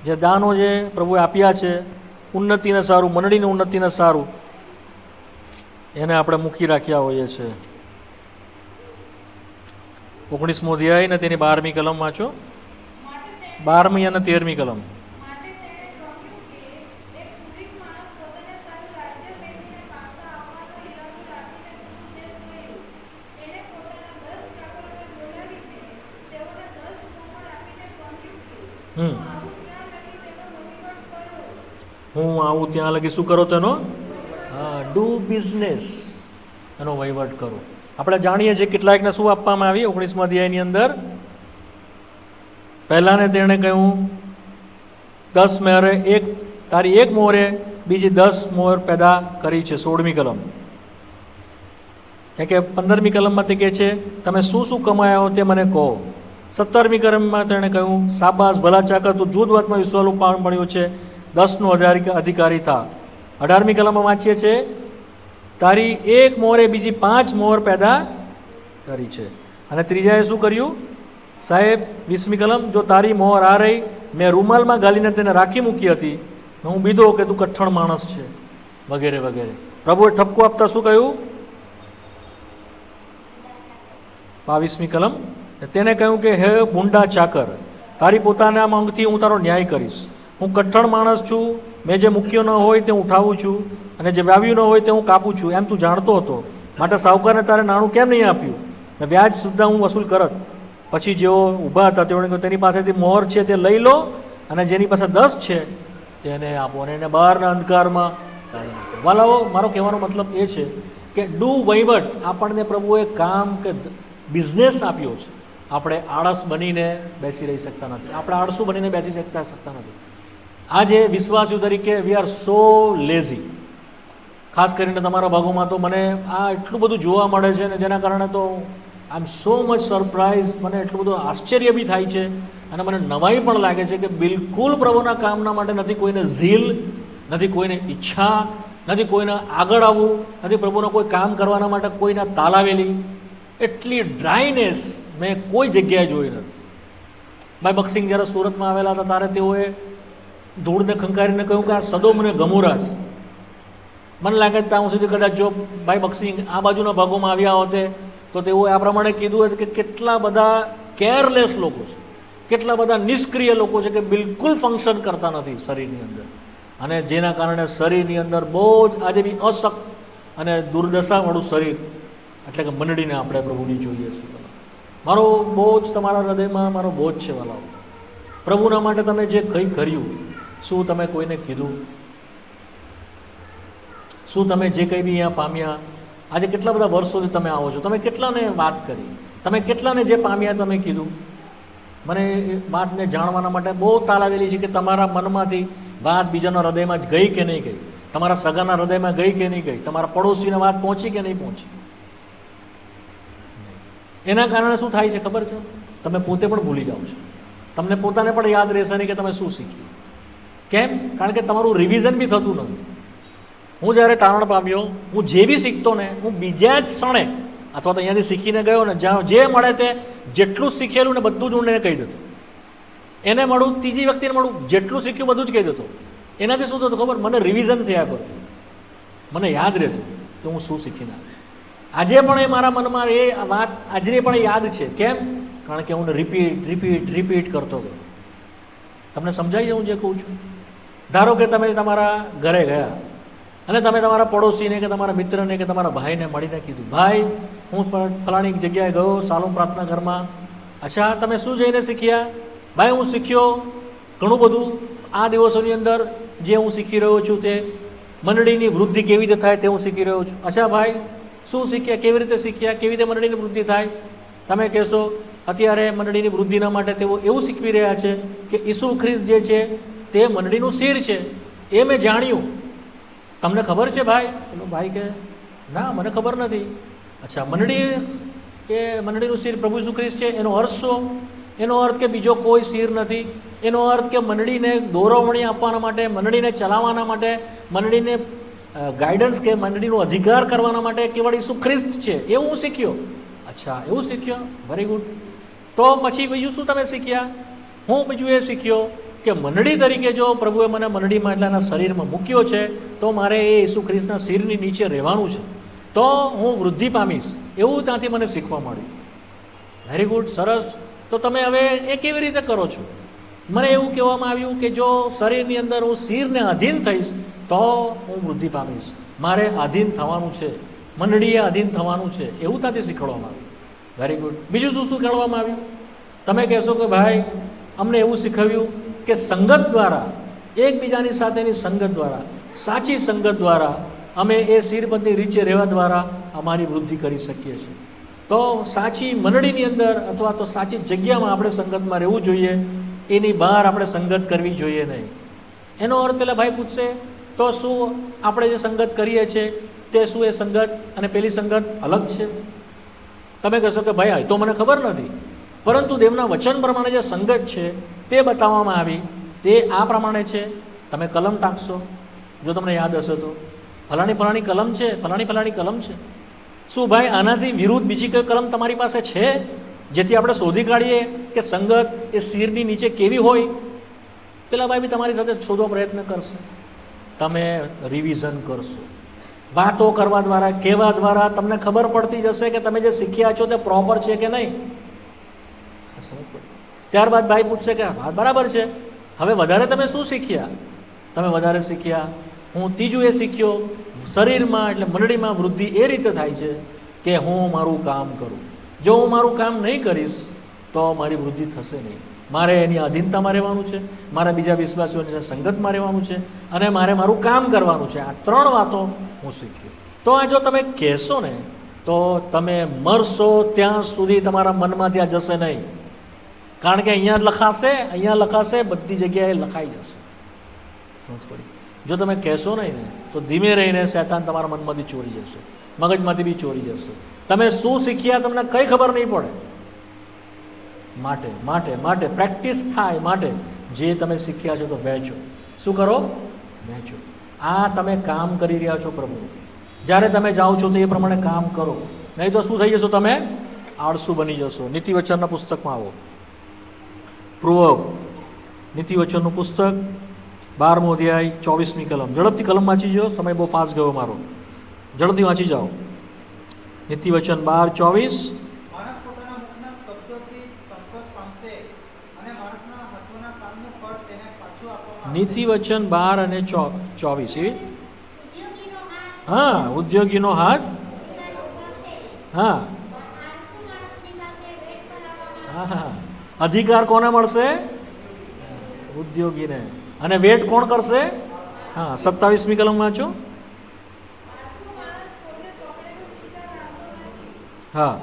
જે દાનો જે પ્રભુએ આપ્યા છે ઉન્નતિને સારું, મંડળીની ઉન્નતિને સારું, એને આપણે મૂકી રાખ્યા હોઈએ છીએ. 19મો અધ્યાય ને તેની 12મી કલમ વાંચો. 12મી અને 13મી કલમ. હું આવું ત્યાં લગી શું કરો તેનો? હા, ડુ બિઝનેસ, એનો વહીવટ કરો. આપણે જાણીએ છીએ કેટલાકને શું આપવામાં આવી 19મા અધ્યાયની અંદર. પહેલાને તેણે કહ્યું 10 મોહરે તારી એક મોહરે બીજી 10 મોહર પેદા કરી છે. 16મી કલમ. કે 15મી કલમમાં તે કહે છે તમે શું શું કમાયા હો તે મને કહો. 17મી કલમમાં તેણે કહ્યું શાબાશ ભલા ચાકર, તું જૂથ વાતમાં વિશ્વાસુ મળ્યો છે, 10નો અધિકારી થા. 18મી કલમમાં વાંચીએ છીએ તારી એક મોહરે બીજી 5 મોહર પેદા કરી છે. અને ત્રીજાએ શું કર્યું? સાહેબ 20મી કલમ, જો તારી મોહર આ રહી, મેં રૂમાલમાં ગાલીને તેને રાખી મૂકી હતી, હું બીધો કે તું કઠણ માણસ છે, વગેરે વગેરે. પ્રભુએ ઠપકો આપતા શું કહ્યું? 22મી કલમ, તેને કહ્યું કે હે ભૂંડા ચાકર, તારી પોતાના માંગથી હું તારો ન્યાય કરીશ. હું કઠણ માણસ છું, મેં જે મૂક્યો ન હોય તે ઉઠાવું છું, અને જે વાવ્યું ન હોય તે હું કાપું છું, એમ તું જાણતો હતો. માટે સાવકારને તારે નાણું કેમ નહીં આપ્યું? ને વ્યાજ સુદ્ધા હું વસૂલ કરત. પછી જેઓ ઊભા હતા તેઓને કહ્યું તેની પાસેથી મોહર છે તે લઈ લો, અને જેની પાસે 10 છે તેને આપો, અને એને બહારના અંધકારમાં કાઢી નાખો. વાલાઓ, મારો કહેવાનો મતલબ એ છે કે ડુ વહીવટ આપણને પ્રભુએ કામ કે બિઝનેસ આપ્યો છે. આપણે આળસ બનીને બેસી રહી શકતા નથી, આપણે આળસુ બનીને બેસી શકતા નથી. આજે વિશ્વાસીઓ તરીકે વી આર સો લેઝી. ખાસ કરીને તમારા ભાગોમાં તો મને આ એટલું બધું જોવા મળે છે ને, જેના કારણે તો આઈ એમ સો મચ સરપ્રાઇઝ. મને એટલું બધું આશ્ચર્ય બી થાય છે, અને મને નવાઈ પણ લાગે છે કે બિલકુલ પ્રભુના કામના માટે નથી કોઈને ઝીલ, નથી કોઈને ઈચ્છા, નથી કોઈને આગળ આવવું, નથી પ્રભુના કોઈ કામ કરવાના માટે કોઈને તાલાવેલી. એટલી ડ્રાયનેસ મેં કોઈ જગ્યાએ જોઈ નથી. ભાઈ બક્સિંગ જ્યારે સુરતમાં આવેલા હતા ત્યારે તેઓએ ધૂળને ખંકારીને કહ્યું કે આ સદોમ અને ગમોરા છે. મને લાગે છે ત્યાં સુધી કદાચ જો ભાઈ બક્સિંગ આ બાજુના ભાગોમાં આવ્યા હોતે તો તેઓએ આ પ્રમાણે કીધું હતું કે કેટલા બધા કેરલેસ લોકો છે, કેટલા બધા નિષ્ક્રિય લોકો છે કે બિલકુલ ફંક્શન કરતા નથી શરીરની અંદર, અને જેના કારણે શરીરની અંદર બહુ જ આજે બી અશક્ત અને દુર્દશાવાળું શરીર, એટલે કે મંડળીને આપણે પ્રભુની જોઈએ છીએ. મારો બહુ જ તમારા હૃદયમાં મારો બોજ છે વાલાઓ, પ્રભુના માટે તમે જે કંઈ કર્યું, શું તમે કોઈને કીધું? શું તમે જે કંઈ બી અહીંયા પામ્યા, આજે કેટલા બધા વર્ષોથી તમે આવો છો, તમે કેટલાને વાત કરી, તમે કેટલાને જે પામ્યા તમે કીધું? મને એ વાતને જાણવાના માટે બહુ તાલાવેલી છે કે તમારા મનમાંથી વાત બીજાના હૃદયમાં ગઈ કે નહીં ગઈ, તમારા સગાના હૃદયમાં ગઈ કે નહીં ગઈ, તમારા પડોશીને વાત પહોંચી કે નહીં પહોંચી. એના કારણે શું થાય છે ખબર છે? તમે પોતે પણ ભૂલી જાઓ છો, તમને પોતાને પણ યાદ રહેશે નહીં કે તમે શું શીખ્યું. કેમ? કારણ કે તમારું રિવિઝન બી થતું નથી. હું જ્યારે તારણ પામ્યો, હું જે બી શીખતો ને, હું બીજા જ ક્ષણે અથવા તો અહીંયાથી શીખીને ગયો ને, જ્યાં જે મળે તે જેટલું શીખેલું ને બધું જ હું એને કહી દેતો. એને મળું, ત્રીજી વ્યક્તિને મળું, જેટલું શીખ્યું બધું જ કહી દેતો. એનાથી શું થતું ખબર? મને રિવિઝન થયા કરતું, મને યાદ રહેતું કે હું શું શીખીને આવ્યો. આજે પણ એ મારા મનમાં એ વાત આજે પણ યાદ છે. કેમ? કારણ કે હું રિપીટ કરતો ગયો. તમને સમજાય છે હું જે કહું છું? ધારો કે તમે તમારા ઘરે ગયા અને તમે તમારા પડોશીને કે તમારા મિત્રને કે તમારા ભાઈને મળીને કીધું, ભાઈ હું ફલાણી જગ્યાએ ગયો સાલું પ્રાર્થના ઘરમાં. અચ્છા, તમે શું જઈને શીખ્યા? ભાઈ હું શીખ્યો ઘણું બધું આ દિવસોની અંદર, જે હું શીખી રહ્યો છું તે મંડળીની વૃદ્ધિ કેવી રીતે થાય તે હું શીખી રહ્યો છું. અચ્છા ભાઈ, શું શીખ્યા? કેવી રીતે શીખ્યા? કેવી રીતે મંડળીની વૃદ્ધિ થાય? તમે કહેશો અત્યારે મંડળીની વૃદ્ધિના માટે તેઓ એવું શીખવી રહ્યા છે કે ઈસુ ખ્રિસ્ત જે છે તે મંડળીનું શિર છે. એ મેં જાણ્યું. તમને ખબર છે ભાઈ? પેલો ભાઈ કે ના, મને ખબર નથી. અચ્છા, મંડળીનું શિર પ્રભુ ઈસુ ખ્રિસ્ત છે, એનો અર્થ શું? એનો અર્થ કે બીજો કોઈ શિર નથી. એનો અર્થ કે મંડળીને દોરવણી આપવાના માટે, મંડળીને ચલાવવાના માટે, મંડળીને ગાઈડન્સ કે મંડળીનો અધિકાર કરવાના માટે કેવળ ઈસુ ખ્રિસ્ત છે. એવું હું શીખ્યો. અચ્છા, એવું શીખ્યો, વેરી ગુડ. તો પછી બીજું શું તમે શીખ્યા? હું બીજું એ શીખ્યો કે મંડળી તરીકે જો પ્રભુએ મને મંડળીમાં એટલે એના શરીરમાં મૂક્યો છે તો મારે એ ઈસુ ખ્રિસ્તના શિરની નીચે રહેવાનું છે, તો હું વૃદ્ધિ પામીશ. એવું ત્યાંથી મને શીખવા મળ્યું. વેરી ગુડ, સરસ. તો તમે હવે એ કેવી રીતે કરો છો? મને એવું કહેવામાં આવ્યું કે જો શરીરની અંદર હું શિરને આધીન થઈશ તો હું વૃદ્ધિ પામીશ. મારે આધીન થવાનું છે, મંડળીએ આધીન થવાનું છે, એવું ત્યાંથી શીખવાડવામાં આવ્યું. Very good. બીજું શું શીખવાડવામાં આવ્યું? તમે કહેશો કે ભાઈ અમને એવું શીખવ્યું કે સંગત દ્વારા, એકબીજાની સાથેની સંગત દ્વારા, સાચી સંગત દ્વારા અમે એ શિરબંધની નીચે રહેવા દ્વારા અમારી વૃદ્ધિ કરી શકીએ છીએ. તો સાચી મંડળીની અંદર અથવા તો સાચી જગ્યામાં આપણે સંગતમાં રહેવું જોઈએ, એની બહાર આપણે સંગત કરવી જોઈએ નહીં. એનો અર્થ પેલા ભાઈ પૂછશે, તો શું આપણે જે સંગત કરીએ છીએ તે શું એ સંગત અને પેલી સંગત અલગ છે? તમે કહેશો કે ભાઈ તો મને ખબર નથી, પરંતુ દેવના વચન પ્રમાણે જે સંગત છે તે બતાવવામાં આવી, તે આ પ્રમાણે છે. તમે કલમ ટાંકશો, જો તમને યાદ હશે તો, ફલાણી કલમ છે, ફલાણી કલમ છે. શું ભાઈ આનાથી વિરુદ્ધ બીજી કોઈ કલમ તમારી પાસે છે જેથી આપણે શોધી કાઢીએ કે સંગત એ શિરની નીચે કેવી હોય? પેલા ભાઈ બી તમારી સાથે શોધવા પ્રયત્ન કરશે. તમે રિવિઝન કરશો, વાતો કરવા દ્વારા, કહેવા દ્વારા તમને ખબર પડતી જશે કે તમે જે શીખ્યા છો તે પ્રોપર છે કે નહીં. ત્યારબાદ ભાઈ પૂછશે કે વાત બરાબર છે, હવે વધારે તમે શું શીખ્યા? તમે વધારે શીખ્યા, હું ત્રીજું એ શીખ્યો, શરીરમાં એટલે મંડળીમાં વૃદ્ધિ એ રીતે થાય છે કે હું મારું કામ કરું. જો હું મારું કામ નહીં કરીશ તો મારી વૃદ્ધિ થશે નહીં. મારે એની અધીનતામાં રહેવાનું છે, મારા બીજા વિશ્વાસીઓની સંગતમાં રહેવાનું છે અને મારે મારું કામ કરવાનું છે. આ 3 વાતો હું શીખ્યો. તો આ જો તમે કહેશો ને તો તમે મરશો ત્યાં સુધી તમારા મનમાંથી આ જશે નહીં. કારણ કે અહીંયા લખાશે, બધી જગ્યાએ લખાઈ જશે. સમજ પડી? જો તમે કહેશો નહીં ને તો ધીમે રહીને શૈતાન તમારા મનમાંથી ચોરી જશે, મગજમાંથી બી ચોરી જશે. તમે શું શીખ્યા તમને કંઈ ખબર નહીં પડે. માટે પ્રેક્ટિસ થાય. માટે જે તમે શીખ્યા છો તો વહેંચો. શું કરો? વહેંચો. આ તમે કામ કરી રહ્યા છો પ્રભુ. જ્યારે તમે જાઓ છો તો એ પ્રમાણે કામ કરો, નહીં તો શું થઈ જશો? તમે આળસુ બની જશો. નીતિવચનના પુસ્તકમાં આવો. પ્રોવર્બ, નીતિવચનનું પુસ્તક 12મો અધ્યાય 24મી કલમ. ઝડપથી કલમ વાંચી જાઓ, સમય બહુ ફાસ્ટ ગયો મારો. ઝડપથી વાંચી જાઓ. નીતિવચન 12:24. માણસ પોતાના મુખના શબ્દોથી સંતોષ પામશે અને માણસના હાથોના કામનું ફળ તેને પાછું આપવામાં આવશે. નીતિવચન 12 અને 24. હા, ઉદ્યોગીનો હાથ. હા હા, અધિકાર કોને મળશે? ઉદ્યોગીને. અને વેટ કોણ કરશે? હા, 27મી કલમ વાંચો. હા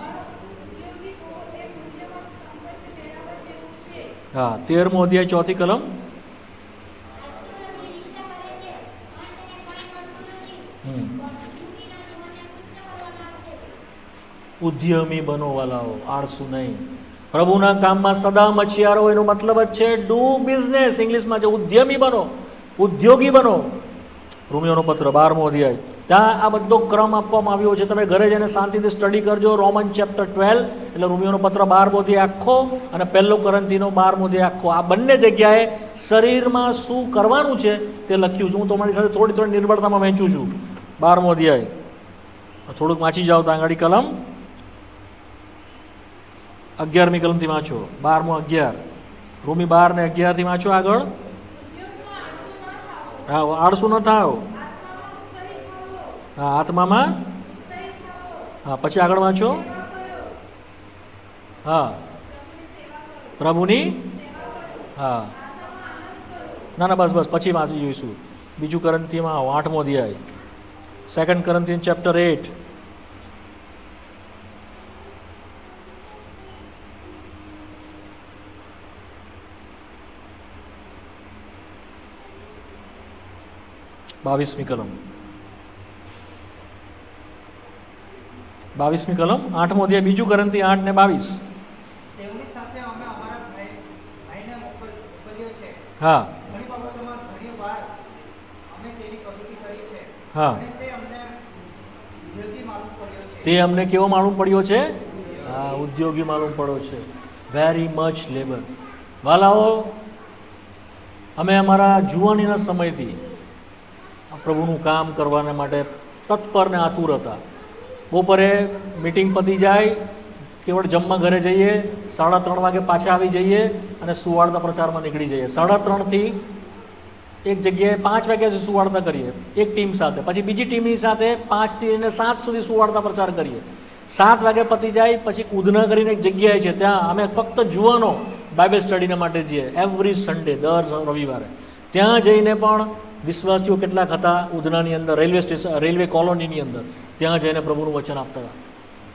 હા 13મો અધ્યાય 4થી કલમ. ઉદ્યમી બનો વાલાઓ, આળસુ નહીં. પ્રભુના કામમાં સદા મચિયારો, એનો મતલબ જ છે ડુ બિઝનેસ. ઇંગ્લિશમાં છે ઉદ્યમી બનો, ઉદ્યોગી બનો. રોમિયોનો પત્ર 12મો અધ્યાય, ત્યાં આ બધો ક્રમ આપવામાં આવ્યો છે. તમે ઘરે જઈને શાંતિથી સ્ટડી કરજો. રોમન ચેપ્ટર 12 એટલે રોમિયોનો પત્ર 12મો અધ્યાય આખો અને 1 કોરિન્થીનો 12મો અધ્યાય આખો. આ બંને જગ્યાએ શરીરમાં શું કરવાનું છે તે લખ્યું છે. હું તમારી સાથે થોડી થોડી નિર્બળતામાં વહેંચું છું. 12મો અધ્યાય થોડુંક વાંચી જાઓ. ત્યાં આગળ કલમ 11મી કલમથી વાંચો. 12મો 11, રોમી 12 ને 11થી વાંચો આગળ. હા, આળસુ ન થાવ. હા, આત્મામાં. હા, પછી આગળ વાંચો. હા, પ્રભુની. હા, ના ના, બસ બસ, પછી વાંચી જોઈશું. 2 કોરિન્થીમાં આવો, 8મો અધ્યાય. 2 કોરિન્થિયન ચેપ્ટર 8. બાવીસમી કલમ 8મો અધ્યાય. 2 કોરિન્થી 8 ને 22. તેમની સાથે અમે અમારા ભાઈને મોકલ્યો છે. હા ઘણી બાબતોમાં ઘણી વાર અમે તેની કસોટી કરી છે. હા, અને તે અમને ઉદ્યોગી માલુમ પડ્યો છે. તે અમને કેવો માલુમ પડ્યો છે? હા, ઉદ્યોગી માલુમ પડ્યો છે. Very much labour. વાલાઓ, અમે અમારા જુવાનીના સમયથી પ્રભુનું કામ કરવાના માટે તત્પર ને આતુર હતા. બપોરે મિટિંગ પતી જાય, કેવળ જમવા ઘરે જઈએ, 3:30 વાગે પાછા આવી જઈએ અને સુવાર્તા પ્રચારમાં નીકળી જઈએ. 3:30થી એક જગ્યાએ 5 વાગ્યા સુધી સુવાર્તા કરીએ એક ટીમ સાથે, પછી બીજી ટીમની સાથે 5 થી લઈને 7 સુધી સુવાર્તા પ્રચાર કરીએ. 7 વાગે પતી જાય પછી ઉધના કરીને એક જગ્યાએ છે, ત્યાં અમે ફક્ત જુવાનો બાઇબલ સ્ટડીના માટે જઈએ એવરી સન્ડે, દર રવિવારે. ત્યાં જઈને પણ વિશ્વાસીઓ કેટલાક હતા ઉધનાની અંદર, રેલવે સ્ટેશન, રેલવે કોલોનીની અંદર, ત્યાં જઈને પ્રભુનું વચન આપતા હતા.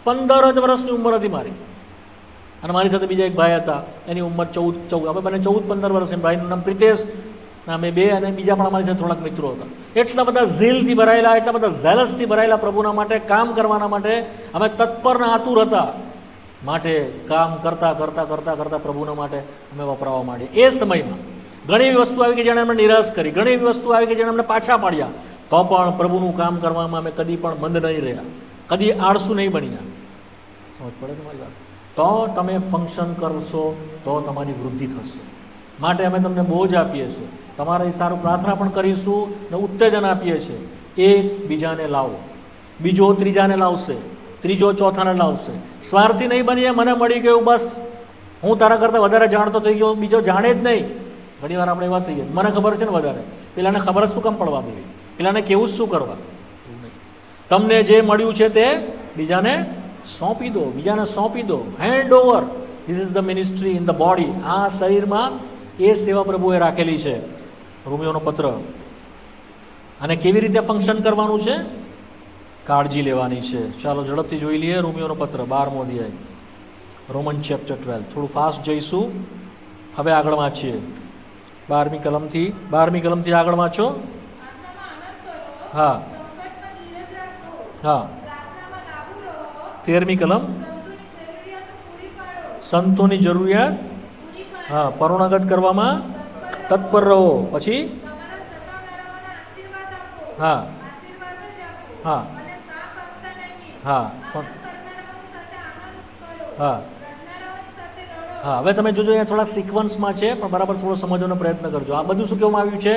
15 જ વર્ષની ઉંમર હતી મારી, અને મારી સાથે બીજા એક ભાઈ હતા, એની ઉંમર 14, અમે બંને 14-15 વર્ષ. ભાઈનું નામ પ્રિતેશ, અમે બે, અને બીજા પણ અમારી સાથે થોડાક મિત્રો હતા. એટલા બધા ઝીલથી ભરાયેલા, એટલા બધા ઝેલસથી ભરાયેલા પ્રભુના માટે, કામ કરવાના માટે અમે તત્પરના આતુર હતા. માટે કામ કરતાં કરતાં કરતાં કરતાં પ્રભુના માટે અમે વપરાવા માંડીએ. એ સમયમાં ઘણી એવી વસ્તુ આવી કે જેણે અમને નિરાશ કરી, ઘણી એવી વસ્તુ આવી કે જેણે અમને પાછા પાડ્યા, તો પણ પ્રભુનું કામ કરવામાં અમે કદી પણ બંધ નહીં રહ્યા, કદી આળસુ નહીં બન્યા. સમજ પડે છે મારી વાત? તો તમે ફંક્શન કરશો તો તમારી વૃદ્ધિ થશે. માટે અમે તમને બોજ આપીએ છીએ, તમારે સારું પ્રાર્થના પણ કરીશું ને ઉત્તેજન આપીએ છીએ. એક બીજાને લાવો, બીજો ત્રીજાને લાવશે, ત્રીજો ચોથાને લાવશે. સ્વાર્થી નહીં બનીએ, મને મળી ગયું બસ, હું તારા કરતાં વધારે જાણતો થઈ ગયો, બીજો જાણે જ નહીં. ઘણી વાર આપણે એવા થઈ ગયા, મને ખબર છે ને વધારે, પેલાને ખબર જ શું કામ પડવા દેવી, પેલાને કેવું જ શું કરવા. તમને જે મળ્યું છે તે બીજાને સોંપી દો, બીજાને સોંપી દો. Hand over. This is the ministry in the body. આ શરીરમાં એ સેવા પ્રભુએ રાખેલી છે. રોમિયોનો પત્ર. અને કેવી રીતે ફંક્શન કરવાનું છે? કાળજી લેવાની છે. ચાલો ઝડપથી જોઈ લઈએ રોમિયોનો પત્ર 12મો અધ્યાય, રોમન ચેપ્ટર 12. થોડું ફાસ્ટ જઈશું. હવે આગળ વાંચીએ 12મી કલમથી આગળ વાંચો. હા હા, 13મી કલમ. સંતોની જરૂરિયાત, હા, પરોણાગત કરવામાં તત્પર રહો. પછી હા હા હા હા હા. હવે તમે જોજો, અહીંયા થોડાક સિક્વન્સમાં છે, પણ બરાબર થોડો સમજવાનો પ્રયત્ન કરજો. આ બધું શું કહેવામાં આવ્યું છે?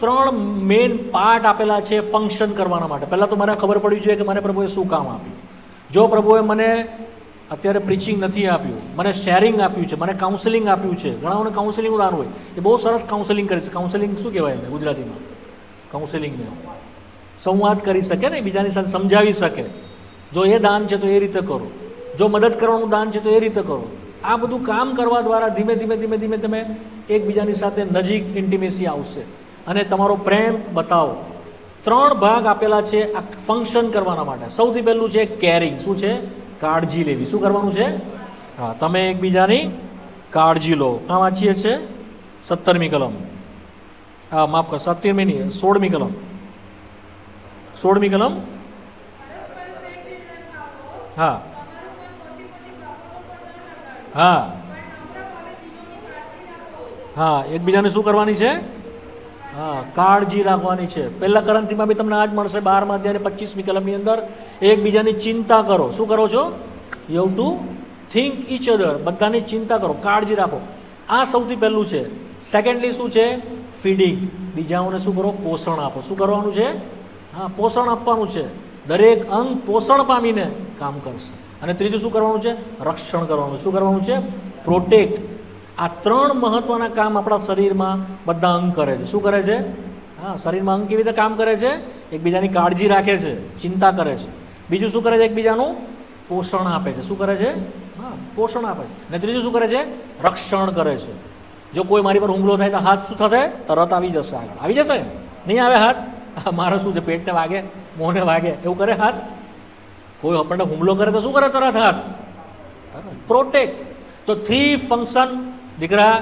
ત્રણ મેઇન પાર્ટ આપેલા છે ફંક્શન કરવાના માટે. પહેલાં તો મને ખબર પડવી જોઈએ કે મને પ્રભુએ શું કામ આપ્યું. જો પ્રભુએ મને અત્યારે પ્રીચિંગ નથી આપ્યું, મને શેરિંગ આપ્યું છે, મને કાઉન્સેલિંગ આપ્યું છે. ઘણાઓને કાઉન્સેલિંગનું દાન હોય, એ બહુ સરસ કાઉન્સેલિંગ કરે છે. કાઉન્સેલિંગ શું કહેવાય એને ગુજરાતીમાં? કાઉન્સેલિંગને સંવાદ કરી શકે ને, બીજાની સાથે સમજાવી શકે. જો એ દાન છે તો એ રીતે કરો, જો મદદ કરવાનું દાન છે તો એ રીતે કરો. આ બધું કામ કરવા દ્વારા ધીમે ધીમે ધીમે ધીમે તમે એકબીજાની સાથે નજીક ઇન્ટિમેસી આવશે. અને તમારો પ્રેમ બતાવો, 3 ભાગ આપેલા છે આ ફંક્શન કરવાના માટે. સૌથી પહેલું છે કેરિંગ. શું છે? કાળજી લેવી. શું કરવાનું છે? હા, તમે એકબીજાની કાળજી લો. આ વાંચીએ છીએ 17મી કલમ. હા, માફ કરો, 17મી નહીં, 16મી કલમ. 16મી કલમ. હા હા હા, એકબીજાને શું કરવાની છે? હા, કાળજી રાખવાની છે. પહેલા કરંથીમાં બી તમને આ જ મળશે 12મા અધ્યાય 25મી કલમની અંદર. એકબીજાની ચિંતા કરો. શું કરો છો? You have to think each other. બધાની ચિંતા કરો, કાળજી રાખો. આ સૌથી પહેલું છે. સેકન્ડલી શું છે? ફીડિંગ. બીજાઓને શું કરો? પોષણ આપો. શું કરવાનું છે? હા, પોષણ આપવાનું છે. દરેક અંગ પોષણ પામીને કામ કરશે. અને ત્રીજું શું કરવાનું છે? રક્ષણ કરવાનું. શું કરવાનું છે? પ્રોટેક્ટ. આ 3 મહત્વના કામ આપણા શરીરમાં બધા અંગ કરે છે. શું કરે છે? હા, શરીરમાં અંગ કેવી રીતે કામ કરે છે? એકબીજાની કાળજી રાખે છે, ચિંતા કરે છે. બીજું શું કરે છે? એકબીજાનું પોષણ આપે છે. શું કરે છે? હા, પોષણ આપે છે. અને ત્રીજું શું કરે છે? રક્ષણ કરે છે. જો કોઈ મારી પર હુમલો થાય તો હાથ શું થશે? તરત આવી જશે આગળ. આવી જશે? નહીં આવે હાથ? મારે શું છે? પેટને વાગે, મોંને વાગે, એવું કરે હાથ? કોઈ આપણને હુમલો કરે તો શું કરે તરત હાથ? પ્રોટેક્ટ. તો 3 ફંક્શન. દીકરા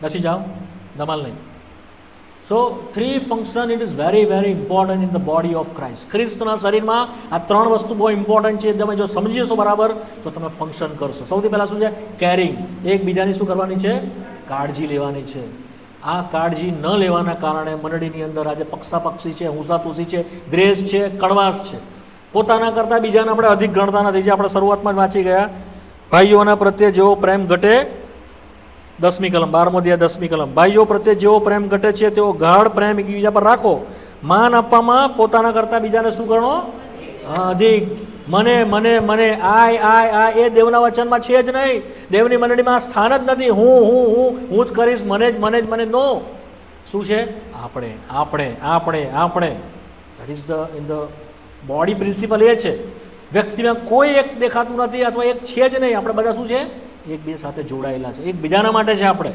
બેસી જાઓ, ધમાલ નહીં. So 3 function it is very very important in the body of Christ. ખ્રિસ્તના શરીરમાં આ 3 વસ્તુ બહુ ઇમ્પોર્ટન્ટ છે. તમે જો સમજી જશો બરાબર તો તમે ફંક્શન કરશો. સૌથી પહેલાં શું છે? કેરિંગ. એકબીજાની શું કરવાની છે? કાળજી લેવાની છે. આ કાળજી ન લેવાના કારણે મંડળીની અંદર આજે પક્ષાપક્ષી છે, હુંસાતુસી છે, દ્વેષ છે, કડવાશ છે. પોતાના કરતાં બીજાને આપણે અધિક ગણતા નથી. જે આપણે શરૂઆતમાં જ વાંચી ગયા. ભાઈઓના પ્રત્યે જેવો પ્રેમ ઘટે, 10મી કલમ, 12મો અધ્યાય 10મી કલમ. ભાઈઓ પ્રત્યે જેવો પ્રેમ ઘટે છે તેવો ગાઢ પ્રેમ એકબીજા પર રાખો. માન આપવામાં પોતાના કરતાં બીજાને શું ગણો? અધિક. મને મને મને આ એ દેવના વચનમાં છે જ નહીં. દેવની મંડળીમાં સ્થાન જ નથી. હું જ કરીશ, મને નો. શું છે? આપણે આપણે આપણે આપણે. That is the in the body principle. એ છે વ્યક્તિમાં કોઈ એક દેખાતું નથી અથવા એક છે જ નહીં. આપણે બધા શું છે? એકબીજા સાથે જોડાયેલા છે. એકબીજાના માટે છે. આપણે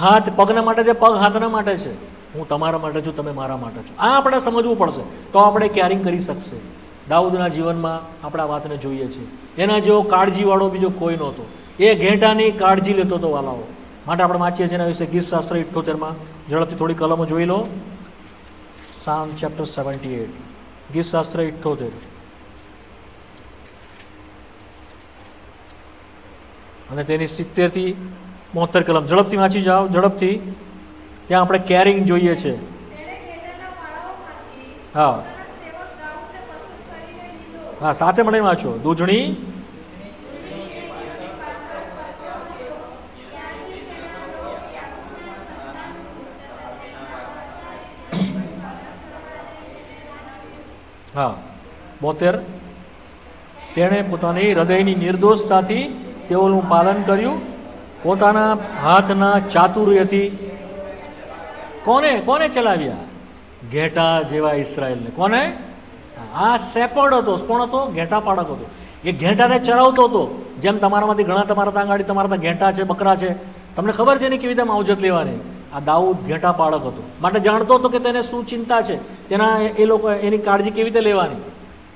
હાથ પગના માટે છે, પગ હાથના માટે છે. હું તમારા માટે છું, તમે મારા માટે છો. આ આપણે સમજવું પડશે તો આપણે કેરિંગ કરી શકશે. દાઉદના જીવનમાં આપણે આ વાતને જોઈએ છીએ. એના જેવો કાળજીવાળો બીજો કોઈ નહોતો. એ ઘેટાની કાળજી લેતો હતો વાલાઓ. માટે આપણે વાંચીએ છીએ એના વિશે ગીતશાસ્ત્ર 78માં. ઝડપથી થોડી કલમો જોઈ લો. સામ ચેપ્ટર 78, ગીતશાસ્ત્ર 78 અને તેની 70 થી 72 કલમ. ઝડપથી વાંચી જાઓ, ઝડપથી. ત્યાં આપણે કેરિંગ જોઈએ છે. હા હા, સાથે મળીને વાંચો. દૂધણી હા 72. તેણે પોતાની હૃદયની નિર્દોષતાથી તેઓનું પાલન કર્યું. પોતાના હાથના ચાતુર્યથી કોને ચલાવ્યા? ઘેટા જેવા ઇસરાયેલને. કોને? આ શેપર્ડ હતો. કોણ હતો? ઘેટા પાડક હતો. એ ઘેટાને ચરાવતો હતો. જેમ તમારામાંથી ઘણા તમારા ત્યાં આગળ તમારા ત્યાં ઘેટા છે, બકરા છે. તમને ખબર છે ને કેવી રીતે માવજત લેવાની? આ દાઉદ ઘેટા પાડક હતો. માટે જાણતો હતો કે તેને શું ચિંતા છે, તેના એ લોકો એની કાળજી કેવી રીતે લેવાની.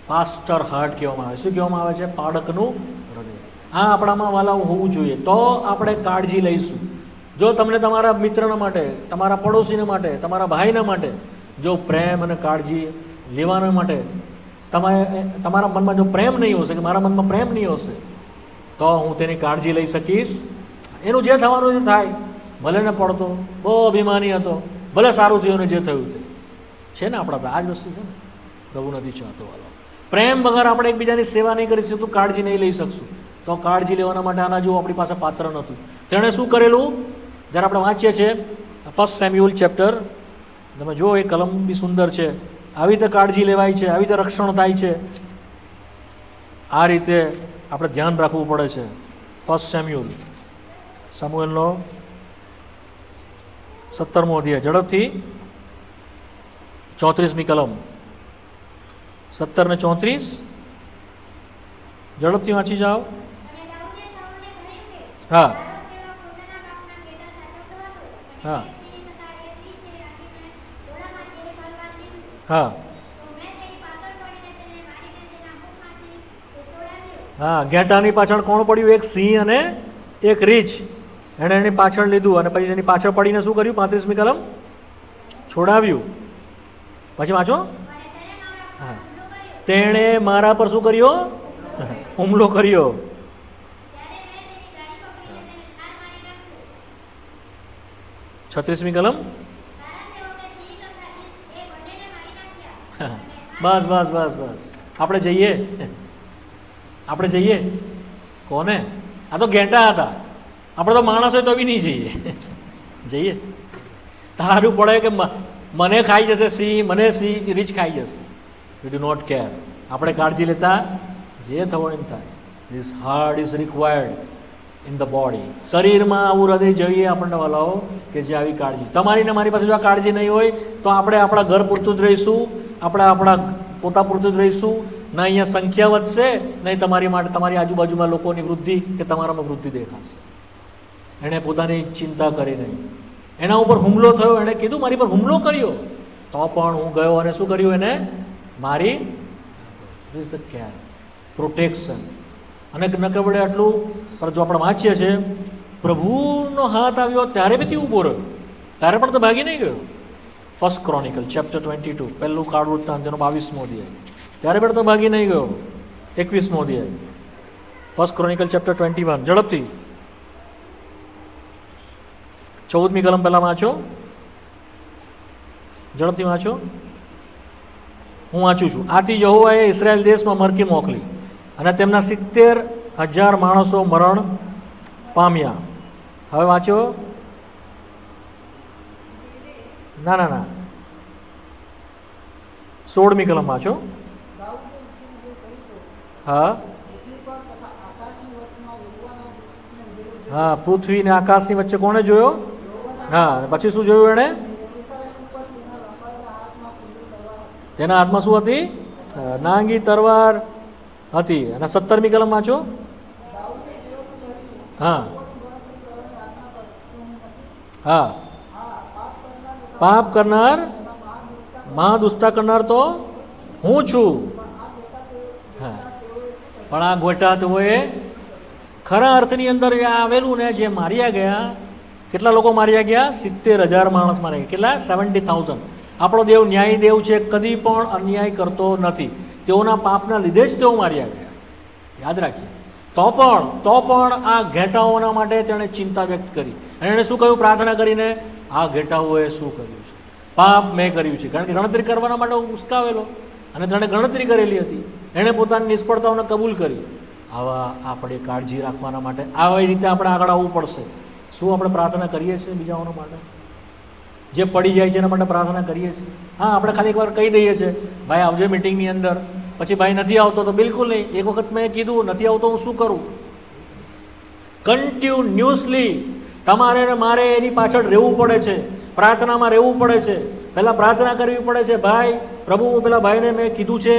પાસ્ટર હાર્ટ કહેવામાં આવે. શું કહેવામાં આવે છે? પાડકનું હૃદય. આ આપણામાં વાલાઓ હોવું જોઈએ તો આપણે કાળજી લઈશું. જો તમને તમારા મિત્રના માટે, તમારા પડોશીને માટે, તમારા ભાઈના માટે જો પ્રેમ અને કાળજી લેવાના માટે તમારા મનમાં જો પ્રેમ નહીં હશે, કે મારા મનમાં પ્રેમ નહીં હશે, તો હું તેની કાળજી લઈ શકીશ. એનું જે થવાનું એ થાય. ભલે ને પડતો બહુ અભિમાની હતો, ભલે સારું થયું ને જે થયું તે છે ને. આપણા તો આ જ વસ્તુ છે ને. પ્રભુ નથી ચાહતો વાલો. પ્રેમ વગર આપણે એકબીજાની સેવા નહીં કરી શકતું, કાળજી નહીં લઈ શકશું. તો કાળજી લેવાના માટે આના જેવું આપણી પાસે પાત્ર નહોતું. તેણે શું કરેલું? જ્યારે આપણે વાંચીએ છીએ 1 સેમ્યુઅલ ચેપ્ટર, તમે જો એ કલમ બી સુંદર છે. આવી રીતે કાળજી લેવાય છે, આવી રીતે રક્ષણ થાય છે. આ રીતે આપણે ધ્યાન રાખવું પડે છે. 1 સેમ્યુઅલ, સમુએલનો 17મો અધ્યાય. ઝડપથી 34મી કલમ, 17 ને 34. ઝડપથી વાંચી જાઓ. હા હા હા હા, ઘેટાની પાછળ કોણ પડ્યું? એક સિંહ અને એક રીંછ. એણે એની પાછળ લીધું અને પછી એની પાછળ પડીને શું કર્યું? 35મી કલમ છોડાવ્યું. પછી વાંચો. હા, તેણે મારા પર શું કર્યો? હુમલો કર્યો. 36મી કલમ. બસ બસ બસ બસ, આપણે જઈએ, આપણે જઈએ. કોને? આ તો ઘેટા હતા, આપણે તો માણસ હોય તો બી નહીં જઈએ. જઈએ તારું પડે કે મને ખાઈ જશે સિંહ, મને સિંહ રીંછ ખાઈ જશે. We do not care. આપણે કાળજી લેતા જે થવું એમ થાય. This heart is required in the body. શરીરમાં આવું હૃદય જોઈએ આપણને વાલાઓ કે જે આવી કાળજી. તમારી ને મારી પાસે જો આ કાળજી નહીં હોય તો આપણે આપણા ઘર પૂરતું જ રહીશું, આપણે આપણા પોતા પૂરતું જ રહીશું. ના અહીંયા સંખ્યા વધશે, નહીં તમારી માટે તમારી આજુબાજુમાં લોકોની વૃદ્ધિ કે તમારામાં વૃદ્ધિ દેખાશે. એણે પોતાની ચિંતા કરી નહીં. એના ઉપર હુમલો થયો, એણે કીધું મારી પર હુમલો કર્યો, તો પણ હું ગયો અને શું કર્યું? એને મારી કેર, પ્રોટેક્શન. અને ન કહેવડે આટલું, પણ જો આપણે વાંચીએ છીએ પ્રભુનો હાથ આવ્યો ત્યારે બી તે ઊભો રહ્યો, ત્યારે પણ તો ભાગી નહીં ગયો. 1 ક્રોનિકલ ચેપ્ટર 22, પહેલું કાળ વૃત્તાંત તેનો 22મો અધ્યાય. ત્યારે પણ તો ભાગી નહીં ગયો. 21મો અધ્યાય 1 ક્રોનિકલ ચેપ્ટર 21, ઝડપથી 14મી કલમ પહેલાં વાંચો, ઝડપથી વાંચો. હું વાંચું છું. આથી યહોવાએ ઇસ્રાયેલ દેશમાં મરકી મોકલી અને તેમના 70,000 માણસો મરણ પામ્યા. હવે વાંચો. ના ના ના, 16મી કલમ વાંચો. હા હા, પૃથ્વી ને આકાશની વચ્ચે કોણે જોયો? હા, પછી શું જોયું એણે? તેના હાથમાં શું હતી? નાંગી તરવાર હતી. અને 17મી કલમ વાંચો. હા હા, પાપ કરનાર, મહાદુષ્ટા કરનાર તો હું છું. હા, પણ આ ગોટા તો એ ખરા અર્થની અંદર આવેલું ને, જે માર્યા ગયા, કેટલા લોકો માર્યા ગયા? 70,000 માણસ માર્યા ગયા. કેટલા? 70,000. આપણો દેવ ન્યાયી દેવ છે, કદી પણ અન્યાય કરતો નથી. તેઓના પાપના લીધે જ તેઓ માર્યા ગયા, યાદ રાખીએ. તો પણ આ ઘેટાઓના માટે તેણે ચિંતા વ્યક્ત કરી. અને એણે શું કહ્યું પ્રાર્થના કરીને? આ ઘેટાઓએ શું કર્યું છે? પાપ મેં કર્યું છે. કારણ કે ગણતરી કરવાના માટે ઉશ્કાવેલો, અને તેણે ગણતરી કરેલી હતી. એણે પોતાની નિષ્ફળતાઓને કબૂલ કરી. આવા આપણે કાળજી રાખવાના માટે આવી રીતે આપણે આગળ આવવું પડશે. શું આપણે પ્રાર્થના કરીએ છીએ બીજાઓના માટે? જે પડી જાય છે એના માટે પ્રાર્થના કરીએ છીએ? હા, આપણે ખાલી એકવાર કહી દઈએ છીએ ભાઈ આવજે મિટિંગની અંદર, પછી ભાઈ નથી આવતો તો બિલકુલ નહીં. એક વખત મેં કીધું નથી આવતો હું શું કરું? કન્ટિન્યુઅસલી તમારે ને મારે એની પાછળ રહેવું પડે છે, પ્રાર્થનામાં રહેવું પડે છે. પહેલાં પ્રાર્થના કરવી પડે છે. ભાઈ પ્રભુ, પેલા ભાઈને મેં કીધું છે,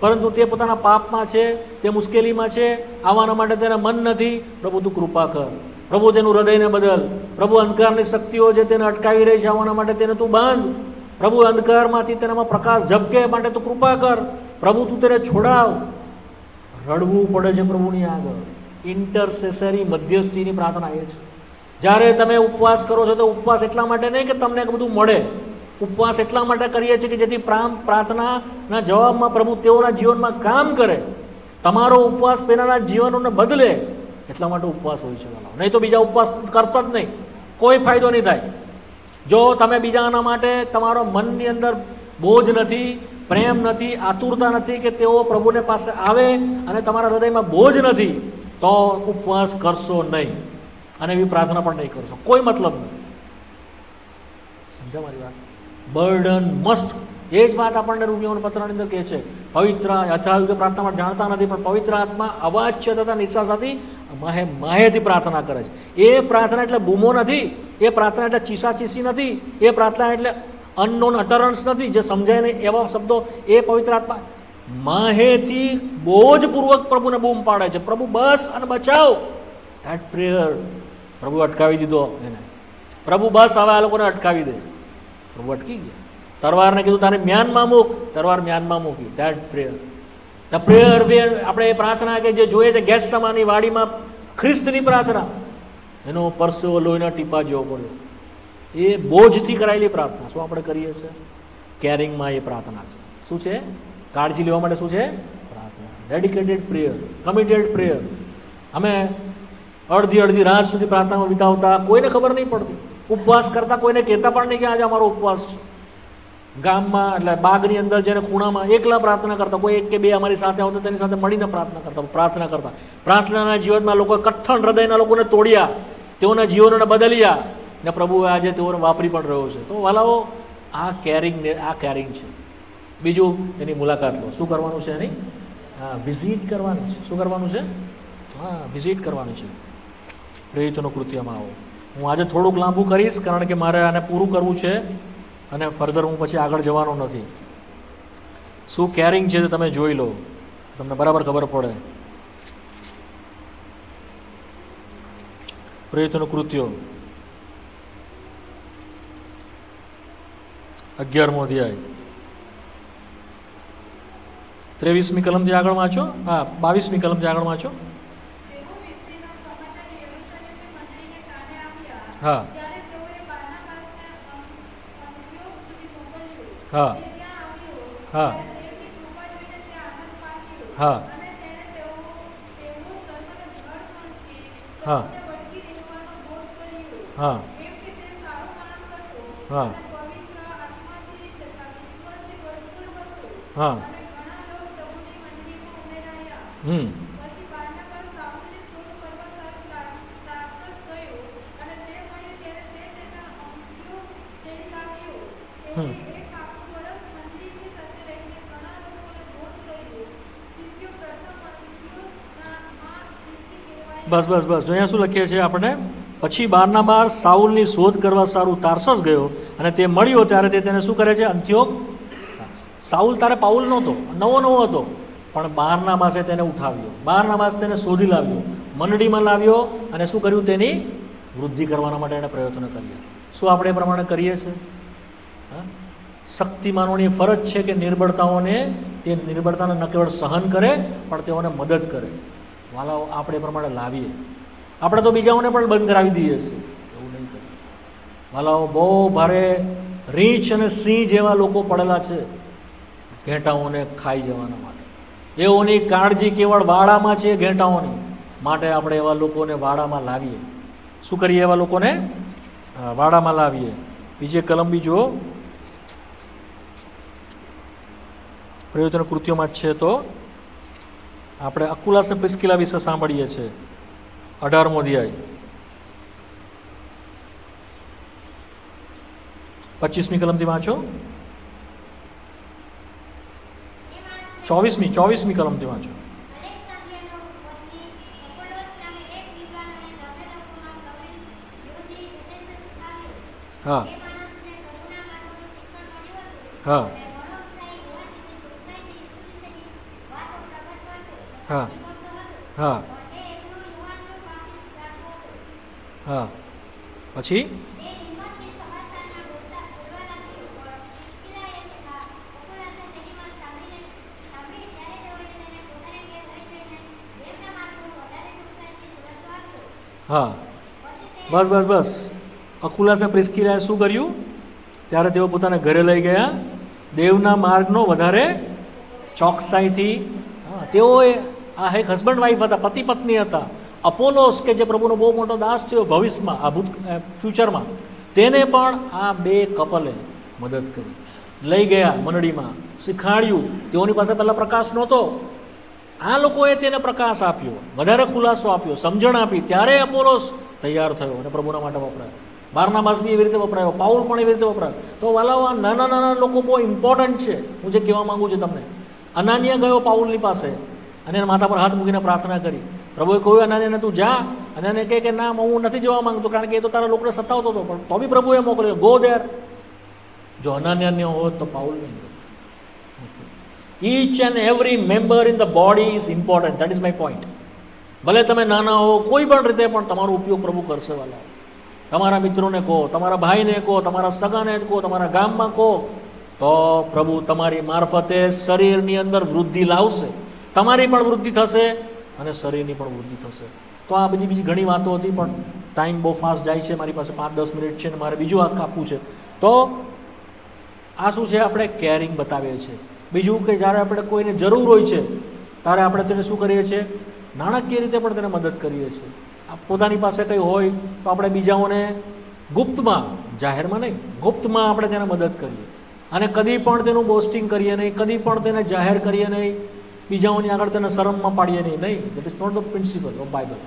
પરંતુ તે પોતાના પાપમાં છે, તે મુશ્કેલીમાં છે, આવવાના માટે તેને મન નથી. પ્રભુ તું કૃપા કર. પ્રભુ તેનું હૃદયને બદલ. પ્રભુ અંધકારની શક્તિઓ જે તેને અટકાવી રહી છે આવવાના માટે તેને તું બાંધ. પ્રભુ અંધકારમાંથી તેનામાં પ્રકાશ ઝબકે માટે તું કૃપા કર. પ્રભુ તું તેને છોડાવ. રડવું પડે છે પ્રભુની આગળ. ઇન્ટરસેસરી મધ્યસ્થીની પ્રાર્થના એ છે. જ્યારે તમે ઉપવાસ કરો છો તો ઉપવાસ એટલા માટે નહીં કે તમને બધું મળે. ઉપવાસ એટલા માટે કરીએ છીએ કે જેથી પ્રાર્થનાના જવાબમાં પ્રભુ તેઓના જીવનમાં કામ કરે, તમારો ઉપવાસ પેલાના જીવનોને બદલે. એટલા માટે ઉપવાસ હોય છે. નહીં તો બીજા ઉપવાસ કરતા જ નહીં, કોઈ ફાયદો નહીં થાય. જો તમે બીજાના માટે તમારો મનની અંદર બોજ નથી, પ્રેમ નથી, આતુરતા નથી કે તેઓ પ્રભુને પાસે આવે, અને તમારા હૃદયમાં બોજ નથી, તો ઉપવાસ કરશો નહીં અને એવી પ્રાર્થના પણ નહીં કરશો. કોઈ મતલબ નથી. સમજા મારી વાત? Burden must. એ જ વાત આપણને રોમિયોના પત્રની અંદર કહે છે. પવિત્ર યથાયુક્ત પ્રાર્થનામાં જાણતા નથી, પણ પવિત્ર આત્મા અવાચ્ય તથા નિશ્વાસાથી માહેથી પ્રાર્થના કરે છે. એ પ્રાર્થના એટલે બૂમો નથી, એ પ્રાર્થના એટલે ચીસાચીસી નથી, એ પ્રાર્થના એટલે અનનોન અટરન્સ નથી જે સમજાય નહીં એવા શબ્દો. એ પવિત્ર આત્મા માહેથી બોજપૂર્વક પ્રભુને બૂમ પાડે છે, પ્રભુ બસ અને બચાવ. ધેટ પ્રેયર પ્રભુ અટકાવી દીધો એને. પ્રભુ બસ હવે આ લોકોને અટકાવી દે. પ્રભુ અટકી ગયા. તરવારને કીધું તારે મ્યાનમાં મૂક, તરવાર મ્યાનમાં મૂકી. That prayer. ધ પ્રેયર આપણે એ પ્રાર્થના કે જે જોઈએ છે ગેસમાની વાડીમાં ખ્રિસ્તની પ્રાર્થના, એનો પરસેવો લોહીના ટીપા જેવો પડ્યો. એ બોજથી કરાયેલી પ્રાર્થના. શું આપણે કરીએ છીએ? કેરિંગમાં એ પ્રાર્થના છે. શું છે? કાળજી લેવા માટે શું છે? પ્રાર્થના. Dedicated prayer, committed prayer. અમે અડધી રાત સુધી પ્રાર્થનામાં વિતાવતા, કોઈને ખબર નહીં પડતી. ઉપવાસ કરતા કોઈને કહેતા પણ નહીં કે આજે અમારો ઉપવાસ છે. ગામમાં એટલે બાગની અંદર જઈને ખૂણામાં એકલા પ્રાર્થના કરતા, કોઈ એક કે બે અમારી સાથે આવતા તેની સાથે મળીને પ્રાર્થના કરતા. પ્રાર્થનાના જીવનમાં લોકો કઠણ હૃદયના લોકોને તોડ્યા, તેઓના જીવનોને બદલ્યા, ને પ્રભુએ આજે તેઓને વાપરી પણ રહ્યો છે. તો વાલાઓ, આ કેરિંગ છે. બીજું, એની મુલાકાત લો. શું કરવાનું છે? એની વિઝિટ કરવાની છે. શું કરવાનું છે? વિઝિટ કરવાની છે. પ્રેરિતોનું કૃત્યમાં આવો. હું આજે થોડુંક લાંબુ કરીશ, કારણ કે મારે આને પૂરું કરવું છે અને ફર્ધર હું પછી આગળ જવાનો નથી. શું કેરિંગ છે તે તમે જોઈ લો, તમને બરાબર ખબર પડે. પ્રેરિતોનું કૃત્યો 11મો અધ્યાય 23મી કલમથી આગળ વાંચો. 22મી કલમથી આગળ વાંચો. હા હા હા હા હા હા હા હા બસ બસ બસ. જો અહીંયા શું લખીએ છીએ આપણે? પછી બારનાબાસ સાઉલની શોધ કરવા સારું તાર્સસ ગયો, અને તે મળ્યો ત્યારે તે તેને શું કરે છે? અંત્યોક. સાઉલ તારે પાઉલ નહોતો, નવો હતો, પણ બારનાબાસે તેને ઉઠાવ્યો. બારનાબાસ તેને શોધી લાવ્યો, મંડળીમાં લાવ્યો, અને શું કર્યું? તેની વૃદ્ધિ કરવાના માટે એણે પ્રયત્નો કર્યા. શું આપણે એ પ્રમાણે કરીએ છીએ? શક્તિમાનોની ફરજ છે કે નિર્બળતાઓને, તે નિર્બળતાને ન કેવળ સહન કરે પણ તેઓને મદદ કરે. વાલાઓ, આપણે એ પ્રમાણે લાવીએ. આપણે તો બીજાઓને પણ બંધ કરાવી દઈએ છીએ, એવું નહીં કરીએ. વાલાઓ, બહુ ભારે રીંછ અને સિંહ જેવા લોકો પડેલા છે ઘેટાઓને ખાઈ જવાના માટે. એઓની કાળજી કેવળ વાડામાં છે, ઘેટાઓની માટે આપણે એવા લોકોને વાડામાં લાવીએ. શું કરીએ? એવા લોકોને વાડામાં લાવીએ. બીજી એક કલમ બીજો પ્રયોજન કૃત્યોમાં જ છે. તો આપણે અકુલાસ અને પ્રિસ્કિલા વિશે સાંભળીએ છીએ. 18મો અધ્યાય 25મી કલમથી વાંચો. 24મી કલમથી વાંચો. હા હા હા હા હા. પછી હા, બસ બસ બસ. અકુલાસ અને પ્રિસ્કિલાએ શું કર્યું? ત્યારે તેઓ પોતાના ઘરે લઈ ગયા, દેવના માર્ગનો વધારે ચોકસાઈથી. તેઓએ આ એક હસબન્ડ વાઈફ હતા, પતિ પત્ની હતા. અપોલોસ કે જે પ્રભુનો બહુ મોટો દાસ થયો ભવિષ્યમાં, આ ફ્યુચરમાં, તેને પણ આ બે કપલે મદદ કરી. લઈ ગયા મંડળીમાં, શીખાડ્યું. તેઓની પાસે પહેલાં પ્રકાશ નહોતો, આ લોકોએ તેને પ્રકાશ આપ્યો, વધારે ખુલાસો આપ્યો, સમજણ આપી. ત્યારે અપોલોસ તૈયાર થયો અને પ્રભુના માટે વપરાયો. બારનાબાસ બી એવી રીતે વપરાયો, પાઉલ પણ એવી રીતે વપરાયો. તો વાલાઓ, આ નાના નાના લોકો બહુ ઇમ્પોર્ટન્ટ છે. હું જે કહેવા માગું છું તમને, અનાનિયા ગયો પાઉલની પાસે અને એના માથા પર હાથ મૂકીને પ્રાર્થના કરી. પ્રભુએ કહ્યું, અનાનિયાને તું જા. અને એને કહે કે ના, હું નથી જવા માંગતો, કારણ કે એ તો તારા લોકોને સતાવતો હતો. પણ તો બી પ્રભુએ મોકલ્યો, ગો દેર. જો અનાનિયા હોત તો પાઉલ નહીં. Inch and every member in the body is important. That is my point. ભલે તમે નાના હો, કોઈ પણ રીતે પણ તમારો ઉપયોગ પ્રભુ કરશે. વાલા, તમારા મિત્રોને કહો, તમારા ભાઈને કહો, તમારા સગાને કહો, તમારા ગામમાં કહો, તો પ્રભુ તમારી મારફતે શરીરની અંદર વૃદ્ધિ લાવશે, તમારી પણ વૃદ્ધિ થશે અને શરીરની પણ વૃદ્ધિ થશે. તો આ બધી બીજી ઘણી વાતો હતી, પણ ટાઈમ બહુ ફાસ્ટ જાય છે, મારી પાસે 5-10 મિનિટ છે ને મારે બીજું આ કાપવું છે. તો આ શું છે, આપણે કેરિંગ બતાવીએ છીએ. બીજું કે જ્યારે આપણે કોઈને જરૂર હોય છે ત્યારે આપણે તેને શું કરીએ છીએ, નાણાકીય રીતે પણ તેને મદદ કરીએ છીએ. પોતાની પાસે કંઈ હોય તો આપણે બીજાઓને ગુપ્તમાં, જાહેરમાં નહીં, ગુપ્તમાં આપણે તેને મદદ કરીએ અને કદી પણ તેનું બોસ્ટિંગ કરીએ નહીં, કદી પણ તેને જાહેર કરીએ નહીં, બીજાઓની આગળ તેને શરમમાં પાડીએ નહીં. That is not the principle of Bible.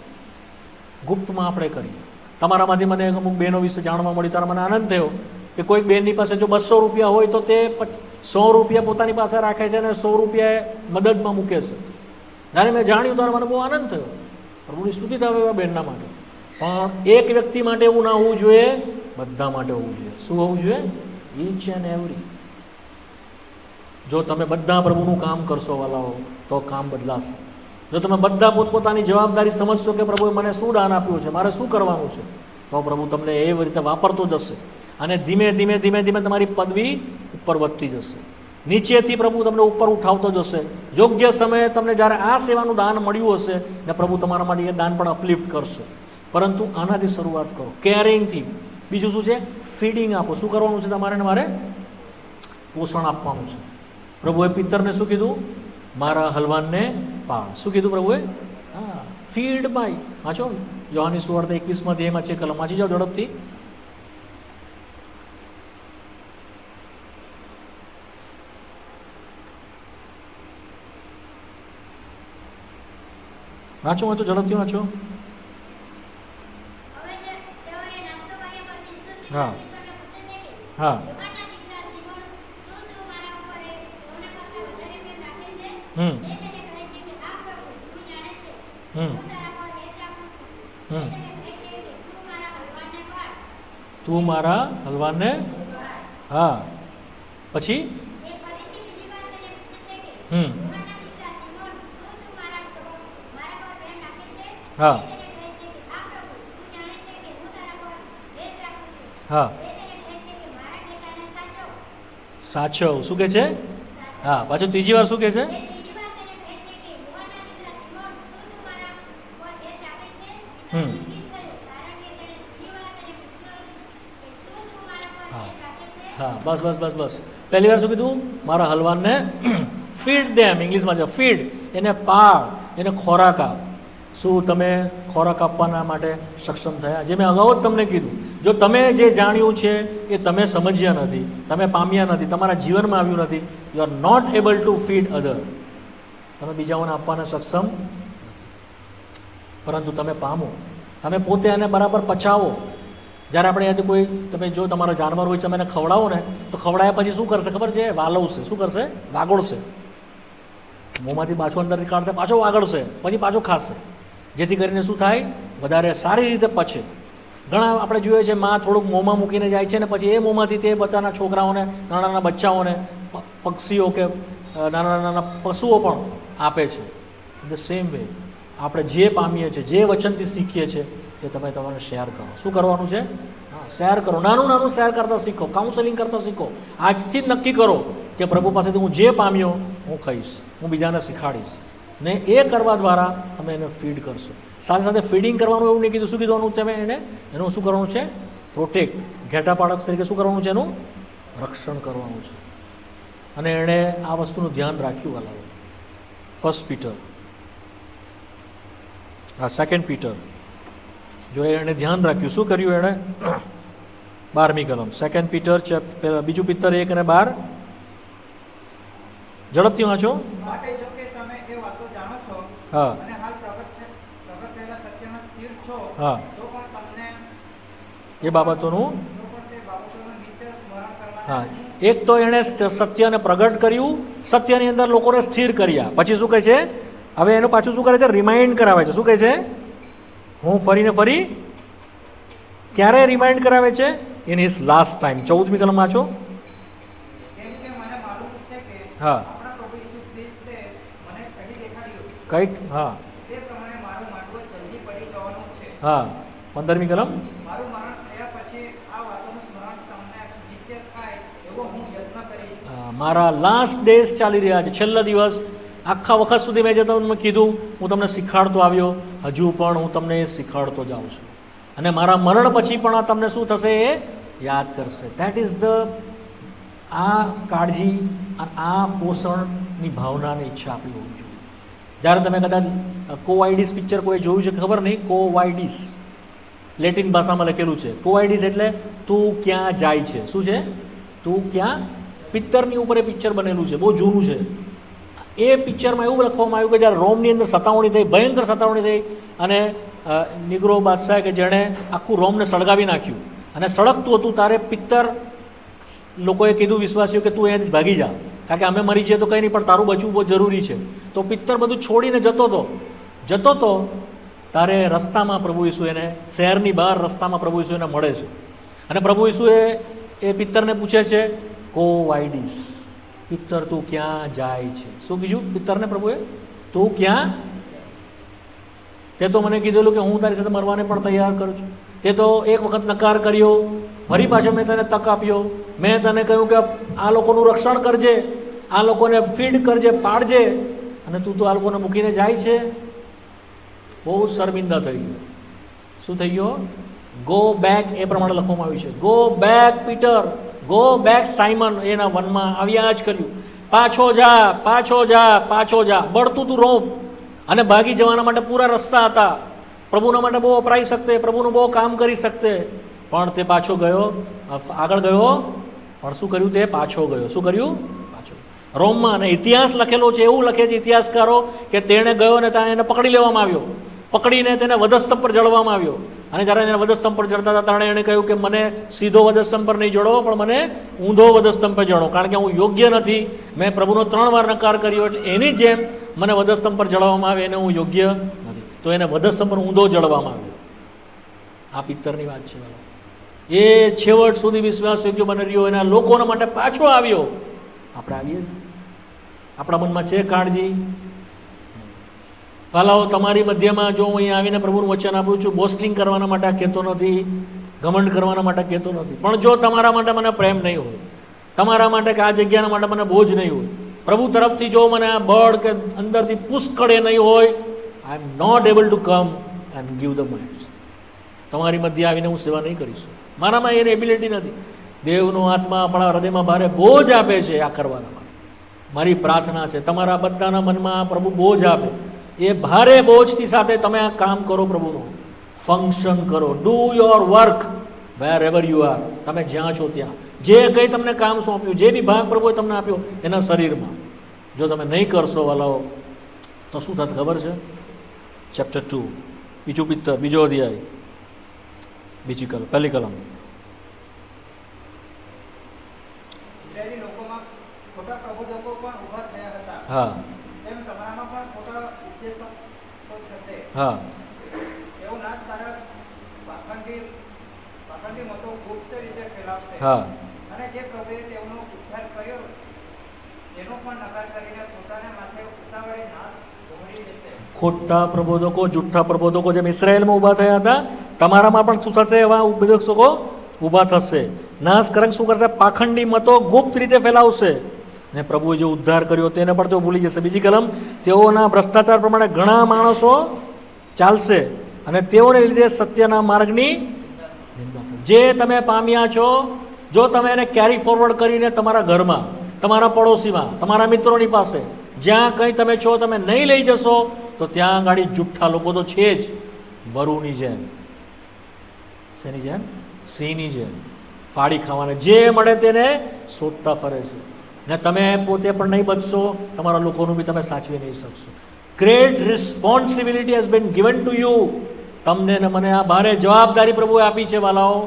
ગુપ્તમાં આપણે કરીએ. તમારામાંથી મને અમુક બહેનો વિશે જાણવા મળ્યું ત્યારે મને આનંદ થયો કે કોઈક બહેનની પાસે જો 200 રૂપિયા હોય તો તે 100 રૂપિયા પોતાની પાસે રાખે છે અને 100 રૂપિયા મદદમાં મૂકે છે. જ્યારે મેં જાણ્યું ત્યારે મને બહુ આનંદ થયો. પ્રભુની સ્તુતિ થાય એવા બહેનના માટે. પણ એક વ્યક્તિ માટે એવું ના હોવું જોઈએ, બધા માટે હોવું જોઈએ. શું હોવું જોઈએ? Inch and every. જો તમે બધા પ્રભુનું કામ કરશો વાલાઓ તો કામ બદલાશે. જો તમે બધા પોતપોતાની જવાબદારી સમજશો કે પ્રભુએ મને શું દાન આપ્યું છે, મારે શું કરવાનું છે, તો પ્રભુ તમને એવી રીતે વાપરતો જશે અને ધીમે ધીમે ધીમે ધીમે તમારી પદવી ઉપર વધતી જશે. નીચેથી પ્રભુ તમને ઉપર ઉઠાવતો જશે. યોગ્ય સમયે તમને જ્યારે આ સેવાનું દાન મળ્યું હશે ને પ્રભુ તમારા માટે એ દાન પણ અપલિફ્ટ કરશે. પરંતુ આનાથી શરૂઆત કરો, કેરિંગથી. બીજું શું છે? ફીડિંગ આપો. શું કરવાનું છે તમારે? મારે પોષણ આપવાનું છે. પ્રભુએ પિત્તરને શું કીધું? મારા હલવાનને પાળ. શું કીધું પ્રભુએ? હા, ફીડ માય. વાંચો યોહાનની સુવાર્તા 21 એમાં છે કલમ. વાંચી જાઓ ઝડપથી. વાંચો ઝડપથી વાંચો. હા હા તું મારા હલવાને. હા, પછી હા હા સાચવ. શું કે છે? હા, પાછું ત્રીજી વાર શું કે છે? હા, બસ બસ બસ બસ. પહેલી વાર શું કીધું? મારા હલવાનને ફીડ દેમ. ઇંગ્લિશમાં છે ફીડ. એને પાળ, એને ખોરાક આપ. શું તમે ખોરાક આપવાના માટે સક્ષમ થયા? જે મેં અગાઉ જ તમને કીધું, જો તમે જે જાણ્યું છે એ તમે સમજ્યા નથી, તમે પામ્યા નથી, તમારા જીવનમાં આવ્યું નથી, you are not able to feed other. તમે બીજાઓને આપવાના સક્ષમ, પરંતુ તમે પામો, તમે પોતે એને બરાબર પચાવો. જ્યારે આપણે અહીંયાથી કોઈ, તમે જો તમારો જાનવર હોય છે, તમે એને ખવડાવો ને તો ખવડાયા પછી શું કરશે ખબર છે? વાલવશે. શું કરશે? વાગોળશે. મોંમાંથી પાછું અંદરથી કાઢશે, પાછો વાગડશે, પછી પાછો ખાશે. જેથી કરીને શું થાય? વધારે સારી રીતે પચે. ઘણા આપણે જોઈએ છે, માં થોડુંક મોંમાં મૂકીને જાય છે ને પછી એ મોંમાંથી તે બધાના છોકરાઓને, નાના નાના બચ્ચાઓને, પક્ષીઓ કે નાના નાના પશુઓ પણ આપે છે. ધ સેમ વે આપણે જે પામીએ છીએ, જે વચનથી શીખીએ છીએ એ તમે તમારે શેર કરો. શું કરવાનું છે? હા, શેર કરો. નાનું નાનું શેર કરતાં શીખો, કાઉન્સેલિંગ કરતાં શીખો. આજથી જ નક્કી કરો કે પ્રભુ પાસેથી હું જે પામ્યો હું કહીશ, હું બીજાને શીખાડીશ. ને એ કરવા દ્વારા તમે એને ફીડ કરશો. સાથે સાથે ફીડિંગ કરવાનું એવું નહીં કીધું. શું કીધવાનું છે? એને એનું શું કરવાનું છે? પ્રોટેક્ટ. ઘેટા પાડક તરીકે શું કરવાનું છે? એનું રક્ષણ કરવાનું છે. અને એણે આ વસ્તુનું ધ્યાન રાખ્યું. વાલાઓ, 1 પીટર, હા 2 પીટર, જો એણે ધ્યાન રાખ્યું. શું કર્યું એણે? 12મી કલમ 2 પીટર, બીજું પિત્તર 1 અને 12. ઝડપથી વાંચો. હા હા, એ બાબતોનું. હા, એક તો એણે સત્યને પ્રગટ કર્યું, સત્યની અંદર લોકોને સ્થિર કર્યા. પછી શું કહે છે? હવે એનું પાછું શું કરે છે? રિમાઇન્ડ કરાવે છે. શું કહે છે? હું ફરીને ફરી. ક્યારે રિમાઇન્ડ કરાવે છે? In his last time. 14મી કલમ વાંચો. હા કંઈક. હા હા, 15મી કલમ. મારા લાસ્ટ ડેઝ ચાલી રહ્યા છે, છેલ્લા દિવસ. આખા વખત સુધી મેં જે તમને કીધું હું તમને શીખવાડતો આવ્યો, હજુ પણ હું તમને શીખવાડતો જાઉં છું. અને મારા મરણ પછી પણ આ તમને શું થશે એ યાદ કરશે. દેટ ઇઝ ધ આ કાળજી, આ પોષણની ભાવનાની ઈચ્છા આપણી હોવી જોઈએ. જ્યારે તમે કદાચ કોવાઇડીસ પિક્ચર કોઈ જોયું છે ખબર નહીં, કોવાઇડીસ લેટિન ભાષામાં લખેલું છે. કોવાઇડીસ એટલે તું ક્યાં જાય છે. શું છે? તું ક્યાં. પિત્તરની ઉપર એ પિક્ચર બનેલું છે, બહુ જૂનું છે. એ પિક્ચરમાં એવું લખવામાં આવ્યું કે જ્યારે રોમની અંદર સતાવણી થઈ, ભયંકર સતાવણી થઈ, અને નિગ્રો બાદશાહ કે જેણે આખું રોમને સળગાવી નાખ્યું અને સળગતું હતું, ત્યારે પિત્તર લોકોએ કીધું વિશ્વાસીઓ કે તું અહીંયાથી ભાગી જા, કારણ કે અમે મરી જઈએ તો કંઈ નહીં, પણ તારું બચવું બહુ જરૂરી છે. તો પિત્તર બધું છોડીને જતો હતો ત્યારે રસ્તામાં પ્રભુ ઈસુ એને, શહેરની બહાર રસ્તામાં પ્રભુ ઈસુ એને મળે છે. અને પ્રભુ ઈસુએ એ પિત્તરને પૂછે છે, કોવાઇડીસ, પિત્તર તું ક્યાં જાય છે? શું કીધું પિત્તરને પ્રભુએ? તું ક્યાં? તે તો મને કીધેલું કે હું તારી સાથે મરવાને પણ તૈયાર કરું છું. તે તો એક વખત નકાર કર્યો, ફરી પાછો મેં તને તક આપ્યો. મેં તને કહ્યું કે આ લોકોનું રક્ષણ કરજે, આ લોકોને ફીડ કરજે, પાડજે, અને તું તો આ લોકોને મૂકીને જાય છે. બહુ શર્મિંદા થઈ ગયો. શું થઈ ગયો? ગો બેક, એ પ્રમાણે લખવામાં આવ્યું છે. Go back Peter, go back Simon. એના વનમાં આવ્યા જ કર્યું. પાછો જા, પાછો જા, પાછો જા. બળતું તું રોમ, અને ભાગી જવાના માટે પૂરા રસ્તા હતા. પ્રભુના માટે બહુ વપરાઈ શકતે, પ્રભુનું બહુ કામ કરી શકતે, પણ તે પાછો ગયો, આગળ ગયો, પણ શું કર્યું? તે પાછો ગયો. શું કર્યું? પાછો રોમમાં. અને ઇતિહાસ લખેલો છે, એવું લખે છે ઇતિહાસકારો કે તેણે ગયો અને ત્યાં એને પકડી લેવામાં આવ્યો, પકડીને તેને વધસ્તંભ પર જડવામાં આવ્યો. અને જ્યારે એને વધસ્તંભ પર જડતા હતા ત્યારે એણે કહ્યું કે મને સીધો વધસ્તંભ પર નહીં જડો, પણ મને ઊંધો વધસ્તંભ પર જડો, કારણ કે હું યોગ્ય નથી. મેં પ્રભુનો 3 વાર નકાર કર્યો, એટલે એની જેમ મને વધસ્તંભ પર જડવામાં આવે, એને હું યોગ્ય નથી. તો એને વધસ્તંભ પર ઊંધો જડવામાં આવ્યો. આ પિત્તરની વાત છે. એ છેવટ સુધી વિશ્વાસ યોગ્ય બની રહ્યો, એના લોકોના માટે પાછો આવ્યો. આપણે આવીએ છીએ? આપણા મનમાં છે કાળજી? વાલાઓ, તમારી મધ્યમાં જો હું અહીંયા આવીને પ્રભુનું વચન આપું છું, બોસ્ટિંગ કરવાના માટે આ કહેતો નથી, ઘમંડ કરવાના માટે કહેતો નથી, પણ જો તમારા માટે મને પ્રેમ નહીં હોય, તમારા માટે કે આ જગ્યાના માટે મને બોજ નહીં હોય, પ્રભુ તરફથી જો મને આ બળ કે અંદરથી પુષ્કળે નહીં હોય, I am not able to come and give the mind. તમારી મધ્ય આવીને હું સેવા નહીં કરીશું. મારામાં એની એબિલિટી નથી. દેવનો આત્મા આપણા હૃદયમાં ભારે બોજ આપે છે આ કરવાના માટે. મારી પ્રાર્થના છે તમારા બધાના મનમાં પ્રભુ બોજ આપે. એ ભારે બોજથી સાથે તમે આ કામ કરો, પ્રભુનું ફંક્શન કરો. Do your work wherever you are. તમે જ્યાં છો ત્યાં જે કંઈ તમને કામ સોંપ્યું, જે બી ભાગ પ્રભુએ તમને આપ્યો એના શરીરમાં, જો તમે નહીં કરશો વાલાઓ, તો શું થશે ખબર છે? ચેપ્ટર 2, બીજું પિત્તર, બીજો અધ્યાય, બીજી કલમ, પહેલી કલમ. ઇઝરાયેલી લોકોમાં ખોટા પ્રબોધકો પણ ઊભા થયા હતા. હા તેમ તમારામાં પણ ખોટા ઉપદેશો થશે. હા એવું નાશકારક પાખંડી મતો ગુપ્ત રીતે ફેલાવશે. હા અને જે પ્રભુએ તેઓનો ઉદ્ધાર કર્યો તેનો પણ નકાર કરીને પોતાના માથે ઉતાવળે નાશ ભોગવી લેશે. ખોટા પ્રબોધકો, જુઠ્ઠા પ્રબોધકો જેમ ઇસ્રાયેલમાં ઊભા થયા હતા, તમારામાં પણ શું થશે? એવા ઉપદેશકો ઊભા થશે. નાશ કરક શું કરશે? પાખંડી મતો ગુપ્ત રીતે ફેલાવશે, ને પ્રભુએ જે ઉદ્ધાર કર્યો તેને પણ તેઓ ભૂલી જશે. બીજી કલમ, તેઓના ભ્રષ્ટાચાર પ્રમાણે ઘણા માણસો ચાલશે અને તેઓને લીધે સત્યના માર્ગની નિંદા થશે. જે તમે પામ્યા છો, જો તમે એને કેરી ફોરવર્ડ કરીને તમારા ઘરમાં, તમારા પડોશીમાં, તમારા મિત્રોની પાસે, જ્યાં કંઈ તમે છો તમે નહીં લઈ જશો, તો ત્યાં ગાડી જુઠ્ઠા લોકો તો છે જ. વરુની જેમ, શેની જેમ? સિંહની જેમ ફાડી ખાવાના, જે મળે તેને શોધતા ફરે છે. ને તમે પોતે પણ નહીં બચશો, તમારા લોકોનું બી તમે સાચવી નહીં શકશો. Great responsibility has been given to you. તમને ને મને આ ભારે જવાબદારી પ્રભુએ આપી છે વાલાઓ.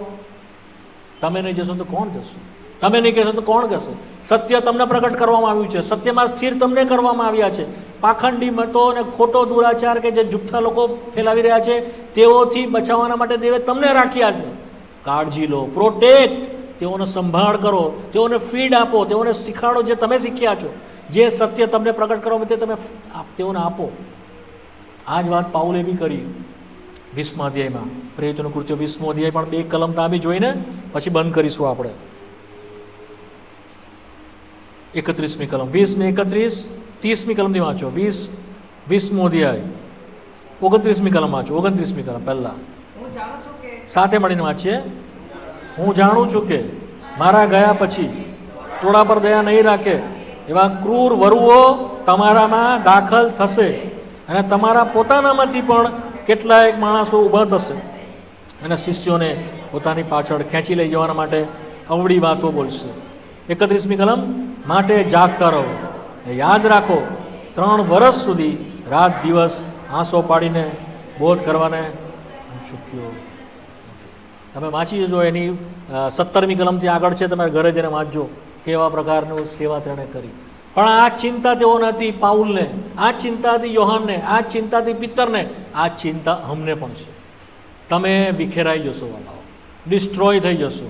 તમે નહીં જશો તો કોણ જશે? તમે નહીં કહેશો તો કોણ કહેશે? સત્ય તમને પ્રગટ કરવામાં આવ્યું છે, સત્યમાં સ્થિર તમને કરવામાં આવ્યા છે. પાખંડી મતો અને ખોટો દુરાચાર કે જે જુઠ્ઠા લોકો ફેલાવી રહ્યા છે તેઓથી બચાવવાના માટે દેવે તમને રાખ્યા છે. કાળજી લો, પ્રોટેક્ટ, તેઓને સંભાળ કરો, તેઓને ફીડ આપો, તેઓને શીખવાડો જે તમે શીખ્યા છો, જે સત્ય તમને પ્રગટ કરવા માટે તમે તેઓને આપો. આ જ વાત પાઉલે બી કરી 20મા અધ્યાયમાં. પ્રેરિતોનું કૃત્યો 20મો અધ્યાય પણ 2 કલમ ત્યાં બી જોઈને પછી બંધ કરીશું આપણે. 31મી કલમ, 20 ને 31, 30મી કલમથી વાંચો, 20મો અધ્યાય, 29મી કલમ વાંચો, 29મી કલમ પહેલાં હું જાણું છું કે સાથે મળીને વાંચીએ. હું જાણું છું કે મારા ગયા પછી ટોળા પર દયા નહીં રાખે એવા ક્રૂર વરુઓ તમારામાં દાખલ થશે અને તમારા પોતાનામાંથી પણ કેટલાક માણસો ઊભા થશે અને શિષ્યોને પોતાની પાછળ ખેંચી લઈ જવાના માટે અવળી વાતો બોલશે. 31મી કલમ, માટે જાગતા રહો, યાદ રાખો 3 વર્ષ સુધી રાત દિવસ આંસો પાડીને બોધ કરવાને ચૂક્યો. તમે વાંચી જજો, એની 17મી કલમથી આગળ છે, તમે ઘરે જઈને વાંચજો કેવા પ્રકારની સેવા તેણે કરી. પણ આ ચિંતા તેઓ નથી પાઉલને, આ ચિંતા હતી યોહાનને, આ ચિંતા હતી પિત્તરને, આ ચિંતા અમને પણ છે. તમે વિખેરાઈ જશો વાલાઓ, ડિસ્ટ્રોય થઈ જશો.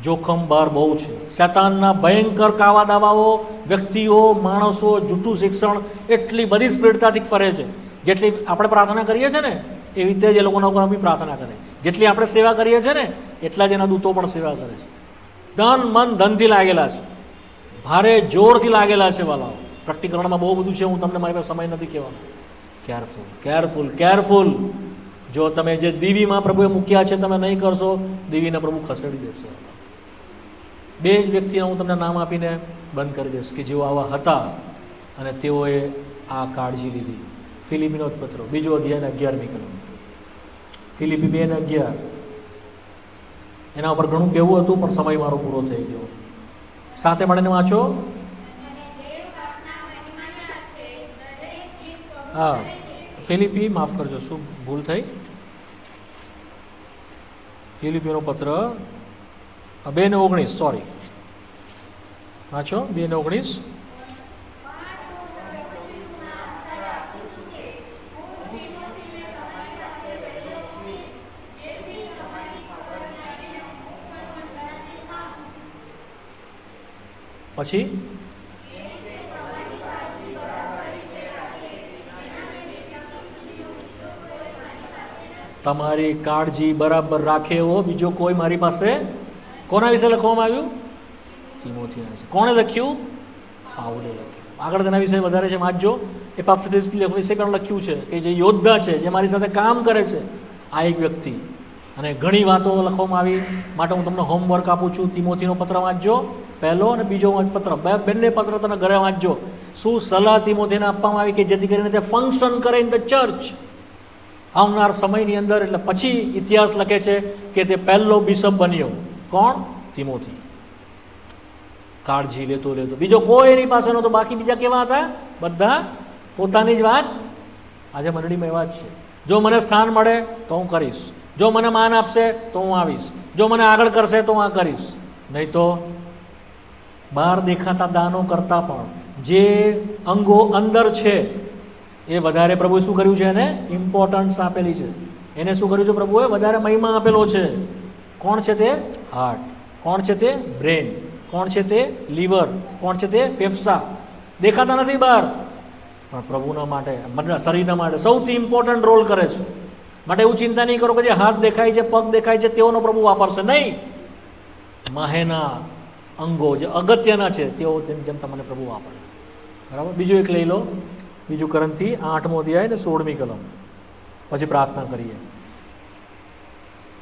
જોખમ બહાર બહુ છે. શૈતાનના ભયંકર કાવા દાવાઓ, વ્યક્તિઓ, માણસો, જૂઠું શિક્ષણ એટલી બધી સ્પીડતાથી ફરે છે. જેટલી આપણે પ્રાર્થના કરીએ છીએ ને એવી રીતે જ એ લોકોના ઉપર બી પ્રાર્થના કરે. જેટલી આપણે સેવા કરીએ છીએ ને એટલા જ એના દૂતો પણ સેવા કરે છે. તન મન ધનથી લાગેલા છે, ભારે જોરથી લાગેલા છે વાલાઓ. પ્રકટીકરણમાં બહુ બધું છે, હું તમને મારી પાસે સમય નથી કહેવાનો. Careful, careful, careful. જો તમે જે દીવીમાં પ્રભુએ મૂક્યા છે તમે નહીં કરશો, દીવીને પ્રભુ ખસેડી દેશે. 2 જ વ્યક્તિના હું તમને નામ આપીને બંધ કરી દઈશ કે જેઓ આવા હતા અને તેઓએ આ કાળજી લીધી. ફિલિપીનો પત્ર 2 અધ્યાય 11મી કલમ, ફિલિપી 2:11. એના ઉપર ઘણું કહેવું હતું પણ સમય મારો પૂરો થઈ ગયો. સાથે મળીને વાંચો. હા, ફિલિપી, માફ કરજો, શું ભૂલ થઈ? ફિલિપીનો પત્ર 2:19, સોરી, વાંચો 2:19. પછી તમારી કાળજી બરાબર રાખે એવો બીજો કોઈ મારી પાસે, કોના વિશે લખવામાં આવ્યું? તિમોથીના વિશે. કોણે લખ્યું? પાઉલે લખ્યું. આગળ તેના વિશે વધારે છે, વાંચજો. એપાફ્રોડિટસ વિશે પણ લખ્યું છે કે જે યોદ્ધા છે, જે મારી સાથે કામ કરે છે, આ એક વ્યક્તિ. અને ઘણી વાતો લખવામાં આવી માટે હું તમને હોમવર્ક આપું છું. તિમોથીનો પત્ર વાંચજો, પહેલો અને બીજો પત્ર, બંને પત્ર તમે ઘરે વાંચજો. શું સલાહ તિમોથીને આપવામાં આવી કે જેથી કરીને તે ફંક્શન કરે ઇન ધ ચર્ચ આવનાર સમયની અંદર. એટલે પછી ઇતિહાસ લખે છે કે તે પહેલો બિશપ બન્યો. કોણ? તિમોથી. કાળજી લેતો લેતો, બીજો કોઈ એની પાસે નહોતો. બાકી બીજા કેવા હતા? બધા પોતાની જ વાત. આજે મંડળીમાં એવા જ છે. જો મને સ્થાન મળે તો હું કરીશ, જો મને માન આપશે તો હું આવીશ, જો મને આગળ કરશે તો હું આ કરીશ. નહીં તો બહાર દેખાતા દાનો કરતાં પણ જે અંગો અંદર છે એ વધારે પ્રભુએ શું કર્યું છે? એને ઇમ્પોર્ટન્સ આપેલી છે. એને શું કર્યું છે? પ્રભુએ વધારે મહિમા આપેલો છે. કોણ છે તે? હાર્ટ. કોણ છે તે? બ્રેન. કોણ છે તે? લીવર. કોણ છે તે? ફેફસા. દેખાતા નથી બહાર પણ પ્રભુના માટે, શરીરના માટે સૌથી ઇમ્પોર્ટન્ટ રોલ કરે છે. માટે એવું ચિંતા નહીં કરો કે જે હાથ દેખાય છે, પગ દેખાય છે તેઓનો પ્રભુ વાપરશે. નહીં, માહેના અંગો જે અગત્યના છે તેઓ જેમ તમને પ્રભુ વાપરે. બરાબર. બીજું એક લઈ લો, બીજું કરંથી 8મો અધ્યાય ને 16મી કલમ, પછી પ્રાર્થના કરીએ.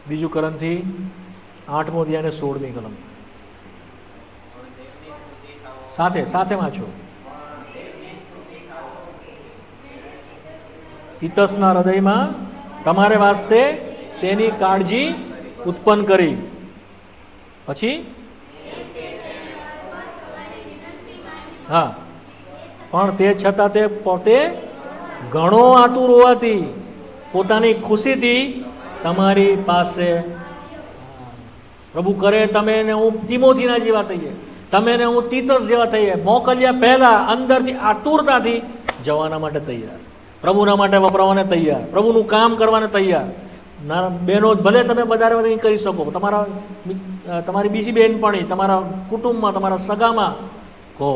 બીજું કરંથી 8મો અધ્યાય ને 16મી કલમ, સાથે સાથે વાંચો. તીતસના હૃદયમાં તમારે વાસ્તે તેની કાળજી ઉત્પન્ન કરી. પછી હા, પણ તે છતાં તે પોતે ઘણો આતુર હોવાથી પોતાની ખુશીથી તમારી પાસે. પ્રભુ કરે તમે ને હું તિમોથીના જેવા થઈએ, તમે ને હું તીતસ જેવા થઈએ, મોકલ્યા પહેલા અંદરથી આતુરતાથી જવાના માટે તૈયાર, પ્રભુના માટે વપરાવાને તૈયાર, પ્રભુનું કામ કરવાને તૈયાર. ના બહેનો, ભલે તમે વધારે નહીં કરી શકો, તમારી બીજી બહેનપણી, તમારા કુટુંબમાં, તમારા સગામાં કહો,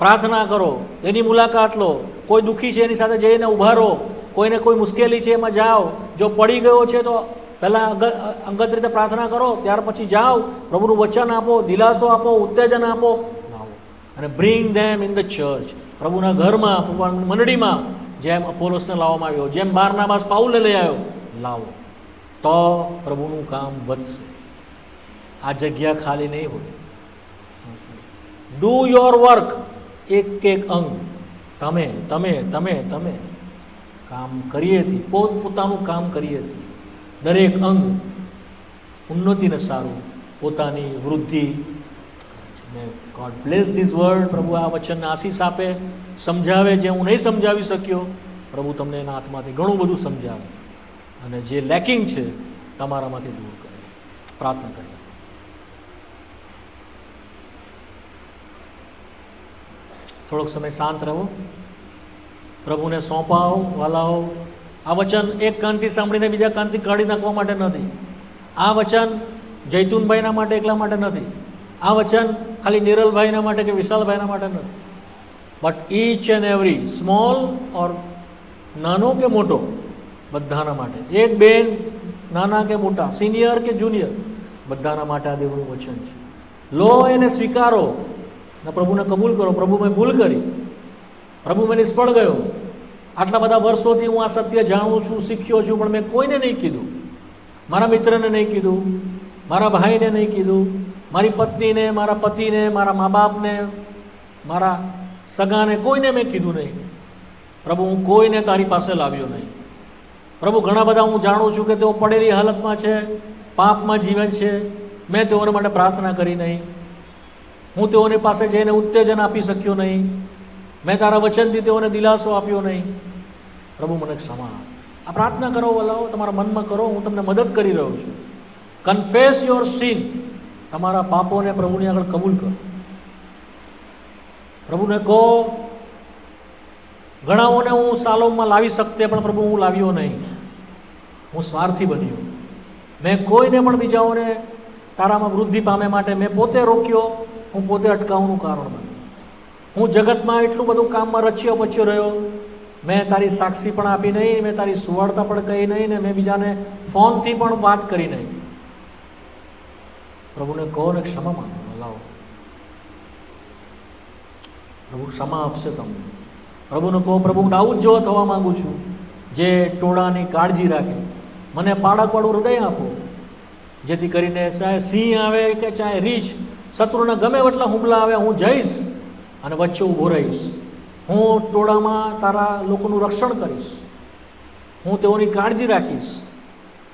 પ્રાર્થના કરો, એની મુલાકાત લો. કોઈ દુઃખી છે એની સાથે જઈને ઊભા રહો, કોઈને કોઈ મુશ્કેલી છે એમાં જાઓ. જો પડી ગયો છે તો પહેલાં અંગત રીતે પ્રાર્થના કરો, ત્યાર પછી જાઓ, પ્રભુનું વચન આપો, દિલાસો આપો, ઉત્તેજન આપો, લાવો. અને bring them in the church. પ્રભુના ઘરમાં, પ્રભુના મંડળીમાં જેમ અપોલોસને લાવવામાં આવ્યો, જેમ બારનાબાસ પાઉલને લઈ આવ્યો, લાવો, તો પ્રભુનું કામ વધશે. આ જગ્યા ખાલી નહીં હોય. Do your work. એક એક અંગ તમે તમે તમે તમે કામ કરીએ છીએ, પોતાનું કામ કરીએ છીએ. દરેક અંગ ઉન્નતિને સારું, પોતાની વૃદ્ધિ. God bless this word. પ્રભુ આ વચનને આશીષ આપે, સમજાવે. જે હું નહીં સમજાવી શક્યો, પ્રભુ તમને એના હાથમાંથી ઘણું બધું સમજાવે અને જે લેકિંગ છે તમારામાંથી દૂર કરે. પ્રાર્થના કરીએ. થોડોક સમય શાંત રહો, પ્રભુને સોંપાવો. વાલાઓ, આ વચન એક કાનથી સાંભળીને બીજા કાનથી કાઢી નાખવા માટે નથી. આ વચન જૈતુનભાઈના માટે એકલા માટે નથી. આ વચન ખાલી નિરલભાઈના માટે કે વિશાલભાઈના માટે નથી. But each and every, small or નાનો કે મોટો, બધાના માટે. એક બેન નાના કે મોટા, સિનિયર કે જુનિયર, બધાના માટે આ દેવનું વચન છે. લો એને સ્વીકારો ને પ્રભુને કબૂલ કરો. પ્રભુ મેં ભૂલ કરી, પ્રભુ મેં નિષ્ફળ ગયો. આટલા બધા વર્ષોથી હું આ સત્ય જાણું છું, શીખ્યો છું, પણ મેં કોઈને નહીં કીધું. મારા મિત્રને નહીં કીધું, મારા ભાઈને નહીં કીધું, મારી પત્નીને, મારા પતિને, મારા મા બાપને, મારા સગાને, કોઈને મેં કીધું નહીં. પ્રભુ, હું કોઈને તારી પાસે લાવ્યો નહીં. પ્રભુ, ઘણા બધા હું જાણું છું કે તેઓ પડેલી હાલતમાં છે, પાપમાં જીવે છે. મેં તેઓને માટે પ્રાર્થના કરી નહીં. હું તેઓની પાસે જઈને ઉત્તેજન આપી શક્યો નહીં. મેં તારા વચનથી તેઓને દિલાસો આપ્યો નહીં. પ્રભુ, મને ક્ષમા. આ પ્રાર્થના કરો વલાઓ, તમારા મનમાં કરો. હું તમને મદદ કરી રહ્યો છું. Confess your sin. તમારા પાપોને પ્રભુની આગળ કબૂલ કરો. પ્રભુને કહો, ઘણાઓને હું સાલોમમાં લાવી શકતે, પણ પ્રભુ હું લાવ્યો નહીં. હું સ્વાર્થી બન્યો. મેં કોઈને પણ બીજાઓને તારામાં વૃદ્ધિ પામે માટે મેં પોતે રોક્યો. હું પોતે અટકાવવાનું કારણ બન્યો. હું જગતમાં એટલું બધું કામમાં રચ્યો પચ્યો રહ્યો. મેં તારી સાક્ષી પણ આપી નહીં, મેં તારી સુવાર્તા પણ કહી નહીં, ને મેં બીજાને ફોનથી પણ વાત કરી નહીં. પ્રભુને કહો ને ક્ષમા માંગો. લાવો, પ્રભુ ક્ષમા આપશે તમને. પ્રભુને કહો, પ્રભુ હું દાઉદ જેવો થવા માંગુ છું, જે ટોળાની કાળજી રાખે. મને પાડકવાળું હૃદય આપો, જેથી કરીને ચાહે સિંહ આવે કે ચાહે રીછ, શત્રુના ગમે એટલા હુમલા આવે, હું જઈશ અને વચ્ચે ઊભો રહીશ. હું ટોળામાં તારા લોકોનું રક્ષણ કરીશ. હું તેઓની કાળજી રાખીશ.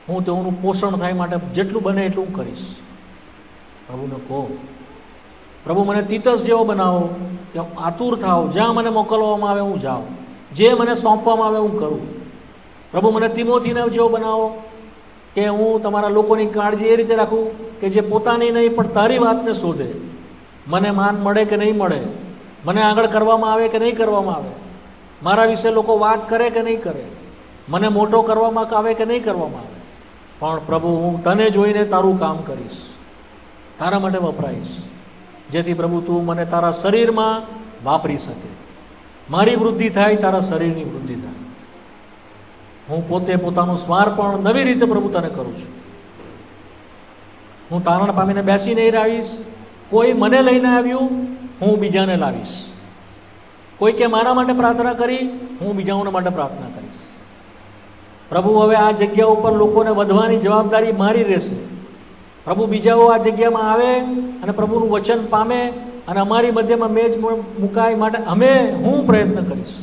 હું તેઓનું પોષણ થાય માટે જેટલું બને એટલું હું કરીશ. પ્રભુને કહો, પ્રભુ મને તીતસ જેવો બનાવો કે હું આતુર થાવ. જ્યાં મને મોકલવામાં આવે હું જાઉં, જે મને સોંપવામાં આવે હું કરું. પ્રભુ મને તિમોથીને જેવો બનાવો કે હું તમારા લોકોની કાળજી એ રીતે રાખું કે જે પોતાની નહીં પણ તારી વાતને શોધે. મને માન મળે કે નહીં મળે, મને આગળ કરવામાં આવે કે નહીં કરવામાં આવે, મારા વિશે લોકો વાત કરે કે નહીં કરે, મને મોટો કરવામાં આવે કે નહીં કરવામાં આવે, પણ પ્રભુ હું તને જોઈને તારું કામ કરીશ, તારા માટે વપરાઈશ. જેથી પ્રભુ તું મને તારા શરીરમાં વાપરી શકે. મારી વૃદ્ધિ થાય, તારા શરીરની વૃદ્ધિ થાય. હું પોતે પોતાનું સ્વાર્પણ નવી રીતે પ્રભુ તને કરું છું. હું તારણ પામીને બેસી નહીં રહીશ. કોઈ મને લઈને આવ્યું, હું બીજાને લાવીશ. કોઈ કે મારા માટે પ્રાર્થના કરી, હું બીજાઓના માટે પ્રાર્થના કરીશ. પ્રભુ હવે આ જગ્યા ઉપર લોકોને વધવાની જવાબદારી મારી રહેશે. પ્રભુ બીજાઓ આ જગ્યામાં આવે અને પ્રભુનું વચન પામે અને અમારી મધ્યમાં મેજ મુકાય માટે હું પ્રયત્ન કરીશ.